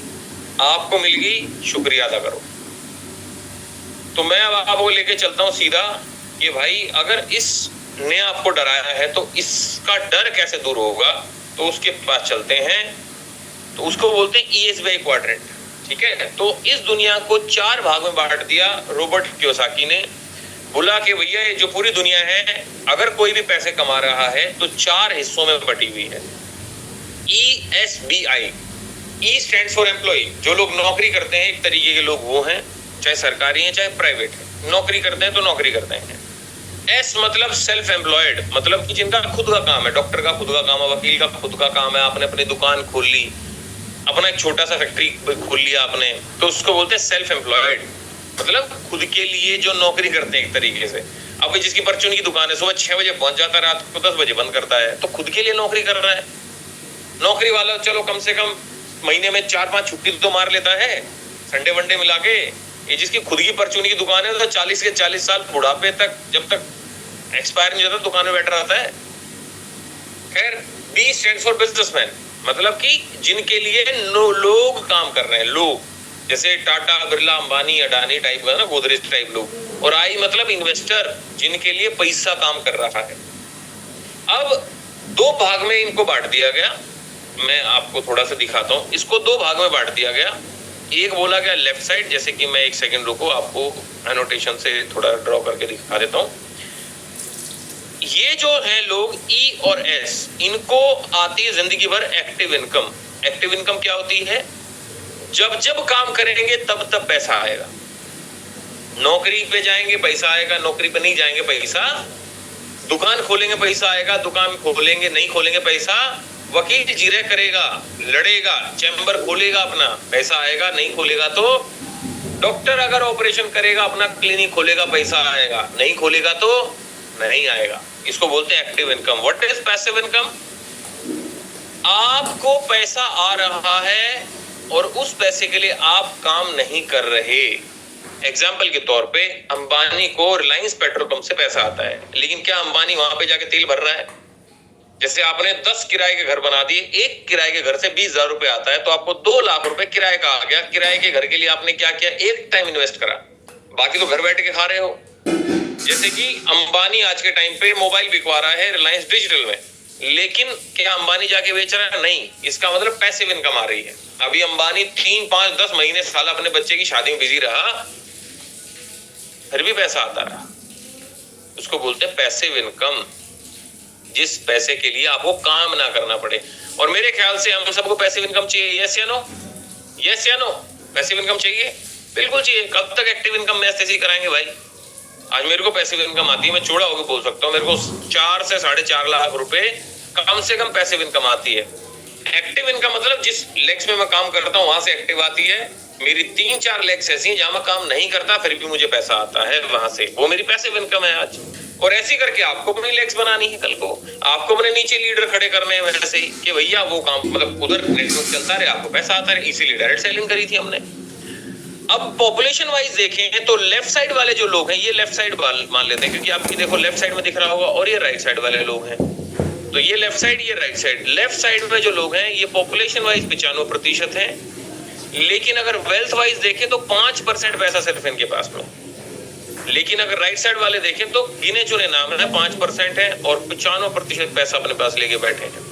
आपको मिल गई, शुक्रिया अदा करो। तो मैं अब आपको लेके चलता हूँ सीधा कि भाई अगर इस ने आपको डराया है तो इसका डर कैसे दूर होगा, तो उसके पास चलते हैं। तो उसको बोलते हैं ESBI क्वाड्रेंट, ठीक है। तो इस दुनिया को 4 भाग में बांट दिया रॉबर्ट कियोसाकी ने, बोला कि भैया ये जो पूरी दुनिया है, अगर कोई भी पैसे कमा रहा है तो 4 हिस्सों में बटी हुई है। ESBI, E stands for employ, जो लोग नौकरी करते हैं एक तरीके के लोग वो हैं। चाहे सरकारी है चाहे प्राइवेट है, नौकरी करते हैं तो नौकरी करते हैं। एस मतलब सेल्फ एम्प्लॉयड, मतलब कि जिनका खुद का काम है, डॉक्टर का खुद का काम है, वकील का खुद का काम है, आपने अपनी दुकान खोल ली, अपना एक छोटा सा फैक्ट्री खोल लिया आपने, तो उसको बोलते हैं सेल्फ एम्प्लॉयड, मतलब खुद के लिए जो नौकरी करते हैं एक तरीके से। अब जिसकी परचून की दुकान है, सुबह 6 बजे पहुंच जाता है, रात को 10 बजे बंद करता है, तो खुद के लिए नौकरी कर रहा है। नौकरी वाला चलो कम से कम महीने में 4-5 छुट्टी तो मार लेता है, संडे वनडे मिला के। ये जिसकी खुद की परचून की दुकान है तो 40 के 40 साल बुढ़ापे तक, जब तक एक्सपायर नहीं होता, दुकान में बैठा रहता है। खैर, बी स्टैंड्स फॉर बिजनेसमैन, मतलब कि जिनके लिए लोग काम कर रहे हैं, लोग, जैसे टाटा, बिरला, अंबानी, अडानी टाइप का ना, गोदरेज टाइप लोग। और आई मतलब इन्वेस्टर, जिनके लिए पैसा काम कर रहा है। अब 2 भाग में इनको बांट दिया गया, मैं आपको थोड़ा सा दिखाता हूं। इसको 2 भाग में बांट दिया गया। एक बोला गया लेफ्ट साइड, जैसे कि मैं 1 सेकंड रुको, आपको एनोटेशन से थोड़ा ड्रॉ करके दिखा देता हूं। ये जो है लोग ई और एस, इनको आती है जिंदगी भर एक्टिव इनकम। एक्टिव इनकम क्या होती है? जब जब काम करेंगे तब तब पैसा आएगा। नौकरी पे जाएंगे पैसा आएगा, नौकरी पे नहीं जाएंगे पैसा, दुकान खोलेंगे पैसा आएगा, दुकान खोलेंगे नहीं खोलेंगे पैसा, वकील जिरह करेगा, लड़ेगा, चैम्बर खोलेगा अपना, पैसा आएगा, नहीं खोलेगा तो डॉक्टर अगर ऑपरेशन करेगा, अपना क्लिनिक खोलेगा, पैसा आएगा, नहीं खोलेगा तो नहीं आएगा। इसको बोलते हैं active income. What is passive income? आपको पैसा आ रहा है और उस पैसे के लिए आप काम नहीं कर रहे। एग्जाम्पल के तौर पे अंबानी को रिलायंस पेट्रोल पंप से पैसा आता है, लेकिन क्या अंबानी वहां पे जाके तेल भर रहा है? जैसे आपने 10 किराए के घर बना दिए, एक किराए के घर से 20,000 रुपए आता है, तो आपको 2 लाख रुपए किराए का आ गया। किराए के घर के लिए आपने क्या किया? एक टाइम इन्वेस्ट करा, बाकी तो घर बैठ के खा रहे हो। जैसे कि अंबानी आज के टाइम पे मोबाइल बिकवा रहा है रिलायंस डिजिटल में, लेकिन क्या अंबानी जाके बेच रहा है? नहीं। इसका मतलब पैसिव इनकम आ रही है। अभी अंबानी 3, 5, 10 महीने साल अपने बच्चे की शादी में बिजी रहा, फिर भी पैसा आता रहा। उसको बोलते हैं पैसिव इनकम, जिस पैसे के लिए आपको काम ना करना पड़े। और मेरे ख्याल से हम सबको पैसिव इनकम चाहिए। यस या नो? यस या नो? पैसिव इनकम चाहिए, बिल्कुल चाहिए। कब तक एक्टिव इनकम मैच ऐसे ही कराएंगे भाई? आज मेरे को पैसिव इनकम आती है, मैं चौड़ा होकर बोल सकता हूँ, मेरे को 4 से 4.5 लाख रुपए कम से कम पैसिव इनकम आती है। एक्टिव इनकम मतलब जिस लेग्स में मैं काम करता हूँ वहां से एक्टिव आती है। मेरी 3-4 लेग्स ऐसी हैं जहां मैं काम नहीं करता फिर भी मुझे पैसा आता है, वहां से वो मेरी पैसिव इनकम है आज। और ऐसी करके आपको अपनी लेग्स बनानी है, कल को आपको अपने नीचे लीडर खड़े करने हैं वैसे ही कि भैया वो काम, मतलब उधर नेटवर्क चलता रहे, आपको पैसा आता रहे। इसीलिए डायरेक्ट सेलिंग करी थी हमने। अब पॉपुलेशन वाइज देखें तो लेफ्ट साइड वाले जो लोग हैं, ये लेफ्ट साइड मान लेते हैं क्योंकि आपकी देखो लेफ्ट साइड में दिख रहा होगा, और ये राइट साइड वाले लोग हैं, तो ये लेफ्ट साइड, ये राइट साइड। लेफ्ट साइड में जो लोग हैं ये पॉपुलेशन वाइज 95% है, लेकिन अगर वेल्थ वाइज देखें तो 5% पैसा सिर्फ इनके पास में। लेकिन अगर राइट साइड वाले देखें तो गिने चुने नाम है, 5% है और 95% पैसा अपने पास लेके बैठे हैं।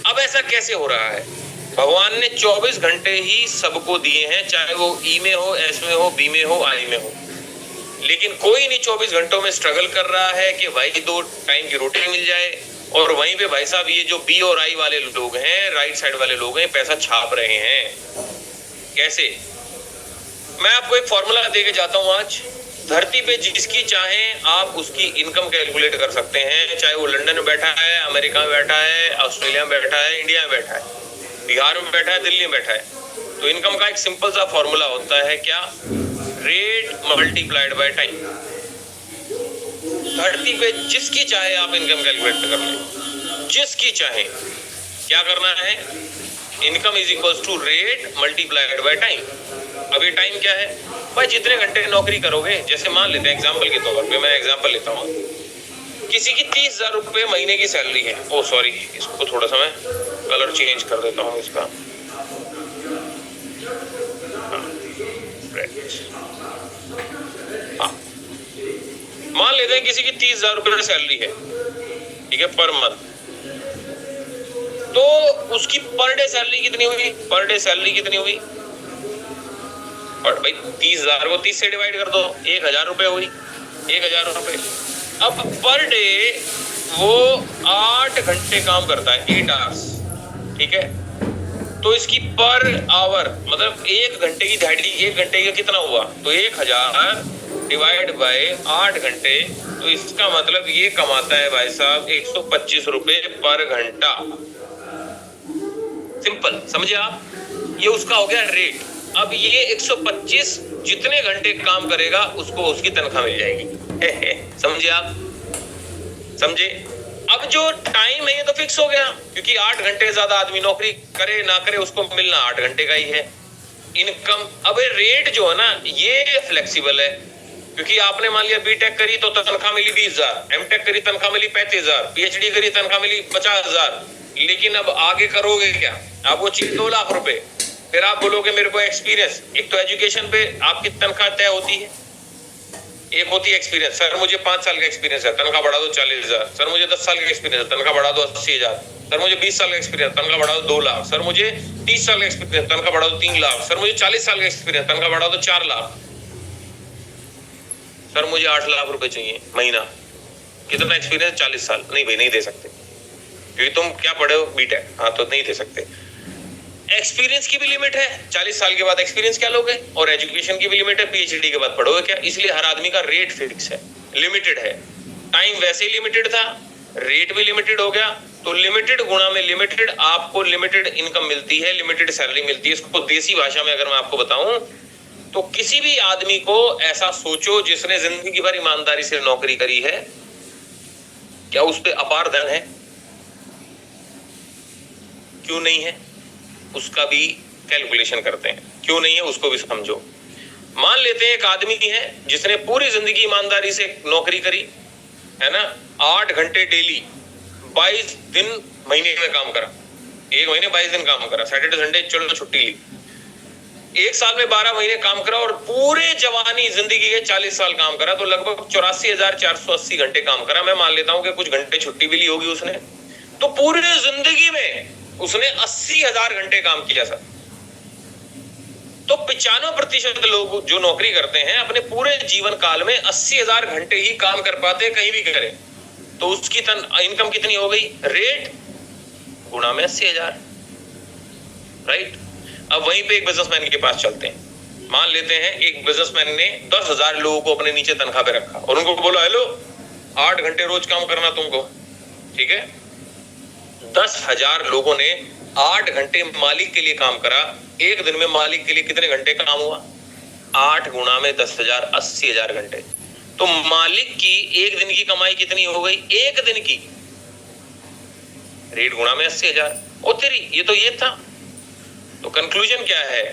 अब ऐसा कैसे हो रहा है? भगवान ने 24 घंटे ही सबको दिए हैं, चाहे वो ई में हो, एस में हो, बी में हो, आई में हो, लेकिन कोई नहीं 24 घंटों में स्ट्रगल कर रहा है कि भाई 2 टाइम की रोटी मिल जाए। और वहीं पे भाई साहब ये जो बी और आई वाले लोग हैं, राइट साइड वाले लोग हैं, पैसा छाप रहे हैं। कैसे? मैं आपको एक फॉर्मूला देके जाता हूं आज। धरती पे जिसकी चाहें आप उसकी इनकम कैलकुलेट कर सकते हैं, चाहे वो लंदन में बैठा है, अमेरिका में बैठा है, ऑस्ट्रेलिया में बैठा है, इंडिया में बैठा है, बिहार में बैठा है, दिल्ली में बैठा है। तो इनकम का एक सिंपल सा फॉर्मूला होता है, क्या? Rate multiplied by time. धरती पे जिसकी चाहे आप इनकम कैलकुलेट कर लें, जिसकी चाहे। क्या करना है? Income is equals to rate multiplied by time. अभी टाइम क्या है भाई? जितने घंटे नौकरी करोगे, जैसे मान लेते हैं एग्जांपल के तौर पे, मैं एग्जांपल लेता हूँ, किसी की 30,000 रुपए महीने की सैलरी है। ओ सॉरी, इसको थोड़ा सा मैं कलर चेंज कर देता हूँ इसका। मान लेते हैं किसी की 30,000 रुपए सैलरी है, ठीक है, पर मंथ। तो उसकी पर डे सैलरी कितनी हुई? पर डे सैलरी कितनी हुई? और भाई 30,000 को 30 से डिवाइड कर दो, 1,000 रुपए हुई, 1,000 रुपए। अब पर डे वो 8 घंटे काम करता है, 8 आवर्स, ठीक है। तो इसकी पर आवर मतलब 1 घंटे की दिहाड़ी, 1 घंटे का कितना हुआ, तो 1000 डिवाइड बाय 8 घंटे, तो इसका मतलब ये कमाता है भाई साहब 125 रुपए पर घंटा। सिंपल, समझे आप? ये उसका हो गया रेट। अब ये 125 जितने घंटे काम करेगा उसको उसकी तनख्वाह मिल जाएगी। समझे आप? समझे? अब जो टाइम है ये तो फिक्स हो गया, क्योंकि 8 घंटे ज्यादा आदमी नौकरी करे ना करे उसको मिलना 8 घंटे का ही है इनकम। अब रेट जो है ना ये फ्लेक्सिबल है, क्योंकि आपने मान लिया बीटेक करी तो तनख्वाह मिली 20,000, एमटेक करी तनख्वाह मिली 35,000, पीएचडी करी तनख्वाह मिली 50,000। लेकिन अब आगे करोगे क्या? आप वो चीज 2 लाख रुपए, फिर आप बोलोगे मेरे को एक्सपीरियंस। एक तो एजुकेशन पे आपकी तनख्वाह तय होती है, एक होती है एक्सपीरियंस। सर मुझे 5 साल का एक्सपीरियंस है, तनख्वाह बढ़ा दो 40,000। सर मुझे 10 साल का एक्सपीरियंस है, तनख्वाह बढ़ा दो 80,000। सर मुझे 20 साल का एक्सपीरियंस, तनख्वाह बढ़ा दो 2 लाख। सर मुझे 30 साल का एक्सपीरियंस, तनख्वाह बढ़ा दो 3 लाख। सर मुझे 40 साल का एक्सपीरियंस, तनख्वाह बढ़ा दो 4 लाख। सर मुझे 8 लाख रुपए चाहिए महीना। कितना एक्सपीरियंस? 40 साल। नहीं भाई, नहीं दे सकते, क्योंकि तुम क्या पढ़े हो? बीटेक। हाँ, तो नहीं दे सकते। एक्सपीरियंस की भी लिमिट है, 40 साल के बाद एक्सपीरियंस क्या लोगे? और एजुकेशन की भी लिमिट है, पीएचडी के बाद पढ़ोगे क्या? इसलिए हर आदमी का रेट फिक्स है, लिमिटेड है। टाइम वैसे ही लिमिटेड था, रेट भी लिमिटेड हो गया, तो लिमिटेड गुणा में लिमिटेड, आपको लिमिटेड इनकम मिलती है, लिमिटेड सैलरी मिलती है। इसको देसी भाषा में अगर मैं आपको बताऊं तो किसी भी आदमी को ऐसा सोचो जिसने जिंदगी भर ईमानदारी से नौकरी करी है, क्या उस पर अपार धन है? क्यों नहीं है? उसका भी कैलकुलेशन करते हैं, क्यों नहीं है उसको भी समझो। मान लेते हैं एक आदमी है जिसने पूरी जिंदगी ईमानदारी से नौकरी करी है ना, 8 घंटे डेली, 22 दिन महीने में काम करा, 1 महीने 22 दिन काम करा, सैटरडे संडे चलो छुट्टी ली। 1 साल में 12 महीने काम करा और पूरे जवानी जिंदगी के 40 साल काम करा, तो लगभग 84,480 घंटे काम करा। मैं मान लेता हूं कि कुछ घंटे छुट्टी भी ली होगी उसने, तो पूरी जिंदगी में उसने 80,000 घंटे काम किया सर। तो 95% लोग जो नौकरी करते हैं अपने पूरे जीवन काल में 80,000 घंटे ही काम कर पाते, कहीं भी करें। तो उसकी इनकम कितनी हो गई? रेट गुणा में 80,000, राइट? अब वहीं पे एक बिजनेसमैन के पास चलते हैं। मान लेते हैं एक बिजनेसमैन ने 10,000 लोगों को अपने नीचे तनख्वाह पे रखा और उनको बोला, हेलो 8 घंटे रोज काम करना तुमको, ठीक है? 10,000 लोगों ने 8 घंटे मालिक के लिए काम करा। एक दिन में मालिक के लिए कितने घंटे काम हुआ? 8 गुणा में 10,000, 80,000 घंटे। तो मालिक की एक दिन की कमाई कितनी हो गई? एक दिन की रेट गुणा में 80,000। ओ तेरी, ये तो ये था। तो कंक्लूजन क्या है?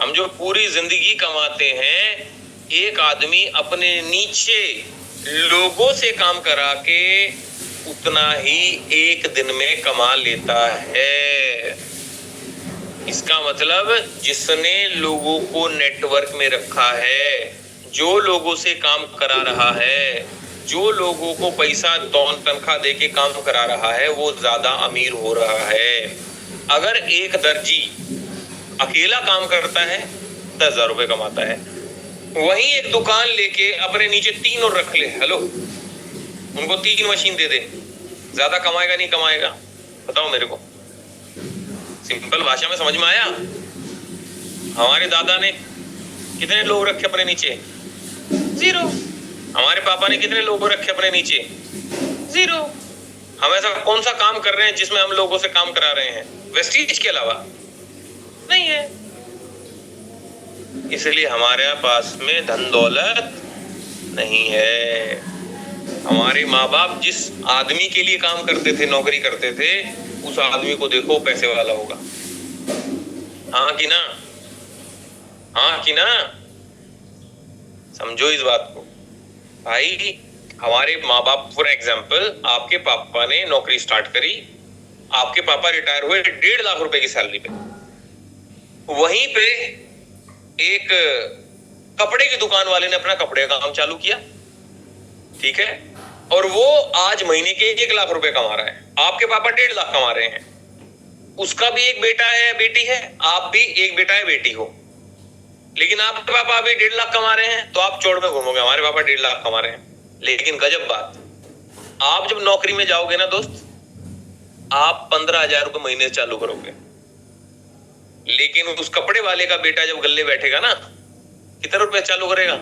हम जो पूरी जिंदगी कमाते हैं, एक आदमी अपने नीचे लोगों से काम करा के उतना ही एक दिन में कमा लेता है। इसका मतलब जिसने लोगों को नेटवर्क में रखा है, जो लोगों से काम करा रहा है, जो लोगों को पैसा तनख्वाह दे के काम करा रहा है, वो ज्यादा अमीर हो रहा है। अगर एक दर्जी अकेला काम करता है 10,000 रुपए कमाता है, वहीं एक दुकान लेके अपने नीचे 3 और रख ले, हेलो उनको 3 मशीन दे दे, ज्यादा कमाएगा नहीं कमाएगा? बताओ मेरे को। सिंपल भाषा में समझ में आया? हमारे दादा ने कितने लोग रखे अपने नीचे? 0। हमारे पापा ने कितने लोग रखे अपने नीचे? 0। हम ऐसा कौन सा काम कर रहे हैं जिसमें हम लोगों से काम करा रहे हैं वेस्टीज के अलावा? नहीं है। इसलिए हमारे पास में धन दौलत नहीं है। हमारे माँ बाप जिस आदमी के लिए काम करते थे, नौकरी करते थे, उस आदमी को देखो पैसे वाला होगा। हाँ कि ना? हाँ कि ना? समझो इस बात को भाई। हमारे माँ बाप, फॉर एग्जाम्पल आपके पापा ने नौकरी स्टार्ट करी, आपके पापा रिटायर हुए 1.5 लाख रुपए की सैलरी पे। वहीं पे एक कपड़े की दुकान वाले ने अपना कपड़े का काम चालू किया, ठीक है, और वो आज महीने के 1 लाख रुपए कमा रहा है। आपके पापा 1.5 लाख कमा रहे हैं। उसका भी एक बेटा है, बेटी है, आप भी एक बेटा है, बेटी हो, लेकिन आपके पापा अभी 1.5 लाख कमा रहे हैं, तो आप चौड़ में घूमोगे हमारे पापा 1.5 लाख कमा रहे हैं। लेकिन गजब बात, आप जब नौकरी में जाओगे ना दोस्त, आप 15,000 रुपए महीने चालू करोगे। लेकिन उस कपड़े वाले का बेटा जब गले बैठेगा ना, कितने रुपए चालू करेगा?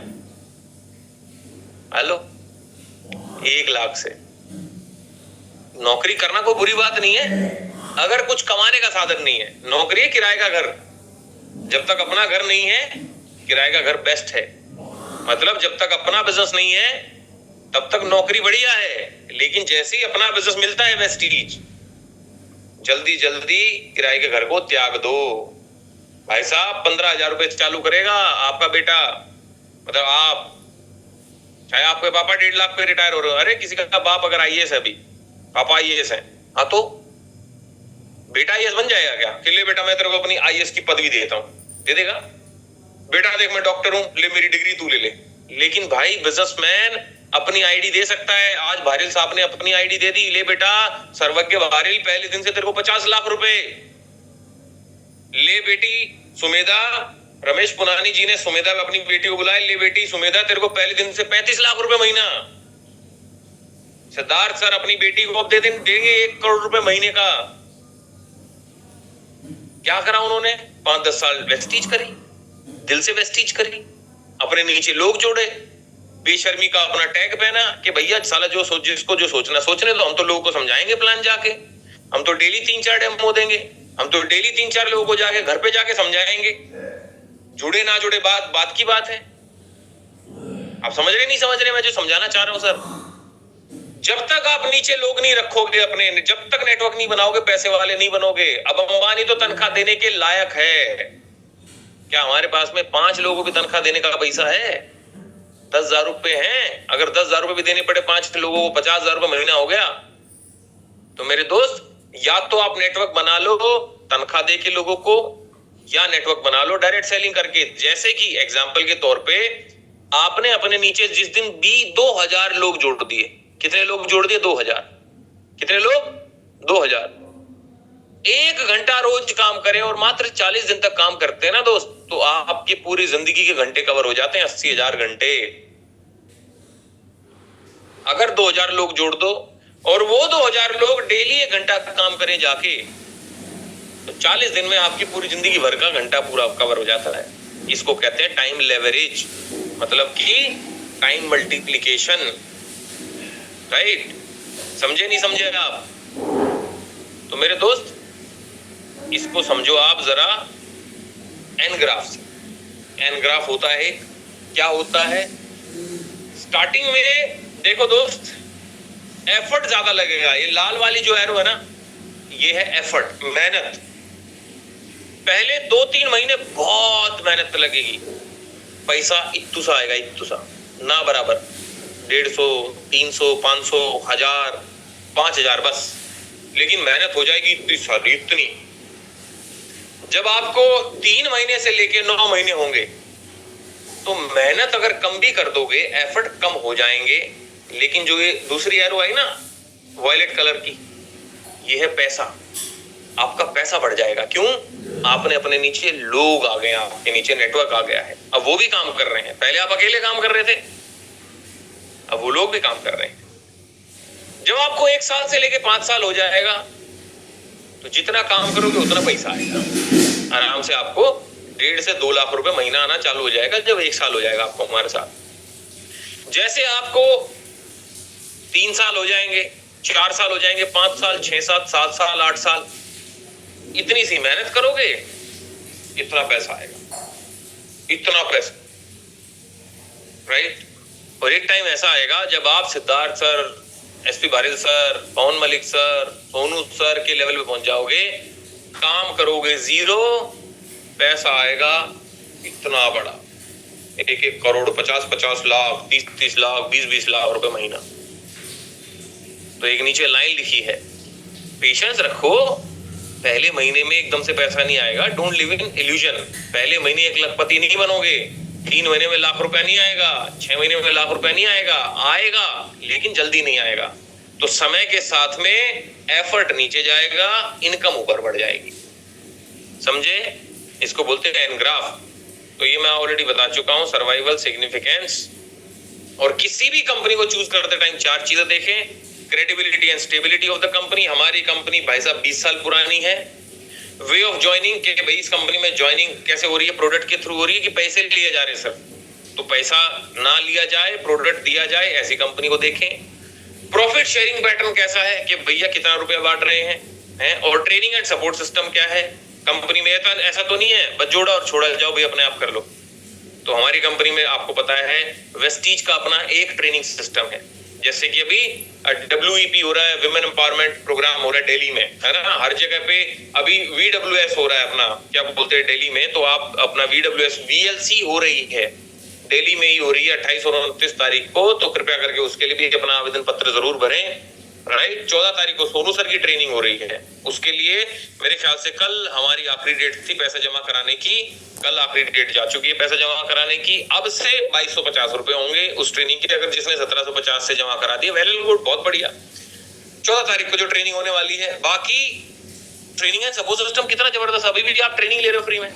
हेलो, 1 लाख से। नौकरी करना कोई बुरी बात नहीं है, अगर कुछ कमाने का साधन नहीं है। नौकरी है किराए का घर, जब तक अपना घर नहीं है किराए का घर बेस्ट है। मतलब जब तक अपना बिजनेस नहीं है तब तक नौकरी बढ़िया है, लेकिन जैसे ही अपना बिजनेस मिलता है वेस्टीज, जल्दी जल्दी किराए के घर को त्याग दो। भाई साहब 15,000 रुपए चालू करेगा आपका बेटा, मतलब आप, चाहे आपके पापा 1.5 लाख पे रिटायर हो रहे हो, अरे किसी का बाप अगर आईएएस है, अभी पापा आईएएस है, हाँ तो बेटा आईएएस बन जाएगा क्या? कि ले बेटा मैं तेरे को अपनी आईएएस की पदवी देता हूं, दे देगा? बेटा देख मैं डॉक्टर हूं, ले मेरी डिग्री तू ले ले। लेकिन भाई बिजनेसमैन अपनी आईडी दे सकता है। आज भारिल साहब ने अपनी आईडी दे दी, ले बेटा सर्वज्ञ भारिल, पहले दिन से तेरे को 50 लाख रुपए। ले बेटी सुमेधा, रमेश पुनानी जी ने सुमेधा में अपनी बेटी को बुलाया, ले बेटी सुमेधा तेरे को पहले दिन से 35 लाख रुपए महीना। सिद्धार्थ सर अपनी बेटी को अब देंगे 1 करोड़ रुपए महीने का। क्या करा उन्होंने? 5-10 साल वेस्टीज करी, दिल से वेस्टीज करी, अपने नीचे लोग जोड़े, बेशर्मी का अपना टैग पहना कि भैया साला जो जिसको जो सोचना सोचने दो, हम तो लोगों को समझाएंगे प्लान जाके, हम तो डेली 3-4 डेमो देंगे, हम तो डेली 3-4 लोगों को जाके घर पे जाके समझाएंगे। जुड़े ना जुड़े बात की बात है। आप समझ रहे नहीं समझ रहे मैं जो समझाना चाह रहा हूं सर? जब तक आप नीचे लोग नहीं रखोगे अपने, जब तक नेटवर्क नहीं बनाओगे, पैसे वाले नहीं बनोगे। अब अंबानी तो तनख्वाह देने के लायक है, क्या हमारे पास में 5 लोगों की तनख्वाह देने का पैसा है? 10,000 रुपए हैं, अगर 10,000 रुपए भी देने पड़े 5 लोगों को, 50,000 रुपए महीना हो गया। तो मेरे दोस्त, या तो आप नेटवर्क बना लो तनख्वाह दे के लोगों को, या नेटवर्क बना लो डायरेक्ट सेलिंग करके। जैसे कि एग्जांपल के तौर पे आपने अपने नीचे जिस दिन भी 2,000 लोग जोड़ दिए, कितने लोग जोड़ दिए? 2,000। कितने लोग? 2,000। 1 घंटा रोज काम करें और मात्र 40 दिन तक काम करते हैं ना दोस्त, तो आपकी पूरी जिंदगी के घंटे कवर हो जाते हैं, 80,000 घंटे। अगर 2,000 लोग जोड़ दो और वो 2,000 लोग डेली 1 घंटा काम करें जाके, तो 40 दिन में आपकी पूरी जिंदगी भर का घंटा पूरा कवर हो जाता है। इसको कहते हैं टाइम लेवरेज, मतलब कि टाइम मल्टीप्लिकेशन। राइट? समझे नहीं समझे आप? तो मेरे दोस्त इसको समझो आप जरा एन ग्राफ से। एन ग्राफ होता है, क्या होता है? स्टार्टिंग में देखो दोस्त, एफर्ट ज्यादा लगेगा। ये लाल वाली जो एरो है ना, ये है एफर्ट, मेहनत। पहले 2-3 महीने बहुत मेहनत लगेगी, पैसा इत्तुसा आएगा, इत्तुसा ना बराबर, 150, 300, 500, 1000, 5,000 बस। लेकिन मेहनत हो जाएगी इतनी सारी, इतनी। जब आपको 3 महीने से लेके 9 महीने होंगे, तो मेहनत अगर कम भी कर दोगे, एफर्ट कम हो जाएंगे। लेकिन जो ये दूसरी एरो आई ना वायलेट कलर की, ये है पैसा। आपका पैसा बढ़ जाएगा। क्यों? आपने अपने नीचे लोग आ गए, आपके नीचे नेटवर्क आ गया है, अब वो भी काम कर रहे हैं। पहले आप अकेले काम कर रहे थे, अब वो लोग भी काम कर रहे हैं। जब आपको 1 साल से लेके 5 साल हो जाएगा, तो जितना काम करोगे उतना पैसा आएगा। आराम से आपको 1.5 से 2 लाख रुपए महीना आना चालू हो जाएगा जब 1 साल हो जाएगा आपको हमारे साथ। जैसे आपको 3 साल हो जाएंगे, 4 साल हो जाएंगे, 5 साल, 6 साल, 7 साल, 8 साल, इतनी सी मेहनत करोगे, इतना पैसा आएगा, इतना पैसा। राइट? और एक टाइम ऐसा आएगा जब आप Siddharth sir, SP Bharill sir, पवन मलिक सर, सोनू सर के लेवल पे पहुंच जाओगे। काम करोगे 0, पैसा आएगा इतना बड़ा, 1-1 करोड़, 50-50 लाख, 30-30 लाख, 20-20 लाख रुपए महीना। तो एक नीचे लाइन लिखी है, पेशेंस रखो, पहले महीने में एकदम से पैसा नहीं आएगा। Don't live in illusion. पहले महीने 1 लाखपति नहीं बनोगे, 3 महीने में लाख रुपया नहीं आएगा, 6 महीने में लाख रुपया नहीं आएगा, आएगा लेकिन जल्दी नहीं आएगा। तो समय के साथ में एफर्ट नीचे जाएगा, इनकम ऊपर बढ़ जाएगी। समझे? इसको बोलते हैं एन ग्राफ। तो ये मैं ऑलरेडी बता चुका हूं, सर्वाइवल, सिग्निफिकेंस। और किसी भी कंपनी को चूज करते टाइम 4 चीजें देखें। Credibility and stability of the company. हमारी कंपनी भाई साहब 20 साल पुरानी है, वे ऑफ ज्वाइनिंग के भाई इस कंपनी में ज्वाइनिंग कैसे हो रही है, प्रोडक्ट के थ्रू हो रही है कि पैसे लिए जा रहे हैं सर, तो पैसा ना लिया जाए, प्रोडक्ट दिया जाए, ऐसी कंपनी को देखें। प्रॉफिट शेयरिंग पैटर्न कैसा है कि भैया कितना रुपया बांट रहे हैं, और ट्रेनिंग एंड सपोर्ट सिस्टम क्या है कंपनी में। ऐसा तो नहीं है बस जोड़ा और छोड़ा जाओ भाई अपने आप कर लो। तो हमारी कंपनी में आपको पता है वेस्टीज का अपना एक ट्रेनिंग सिस्टम है, जैसे कि अभी WEP हो रहा है, विमेन एम्पावरमेंट प्रोग्राम हो रहा है दिल्ली में, है ना, हर जगह पे। अभी VWS हो रहा है अपना, क्या बोलते हैं दिल्ली में, तो आप अपना VWS VLC हो रही है दिल्ली में ही हो रही है 28 और 29 तारीख को, तो कृपया करके उसके लिए भी अपना आवेदन पत्र जरूर भरें। राइट, 14 तारीख को सोनू सर की ट्रेनिंग हो रही है, उसके लिए मेरे ख्याल से कल हमारी आखिरी डेट थी पैसा जमा कराने की, कल आखिरी डेट जा चुकी है पैसा जमा कराने की। अब से 2250 रुपए होंगे उस ट्रेनिंग के, अगर जिसने 1750 से जमा करा दिया वेल एंड गुड, बहुत बढ़िया। 14 तारीख को जो ट्रेनिंग होने वाली है, बाकी ट्रेनिंग एंड सपोर्ट सिस्टम कितना जबरदस्त, अभी भी आप ट्रेनिंग ले रहे हो फ्री में।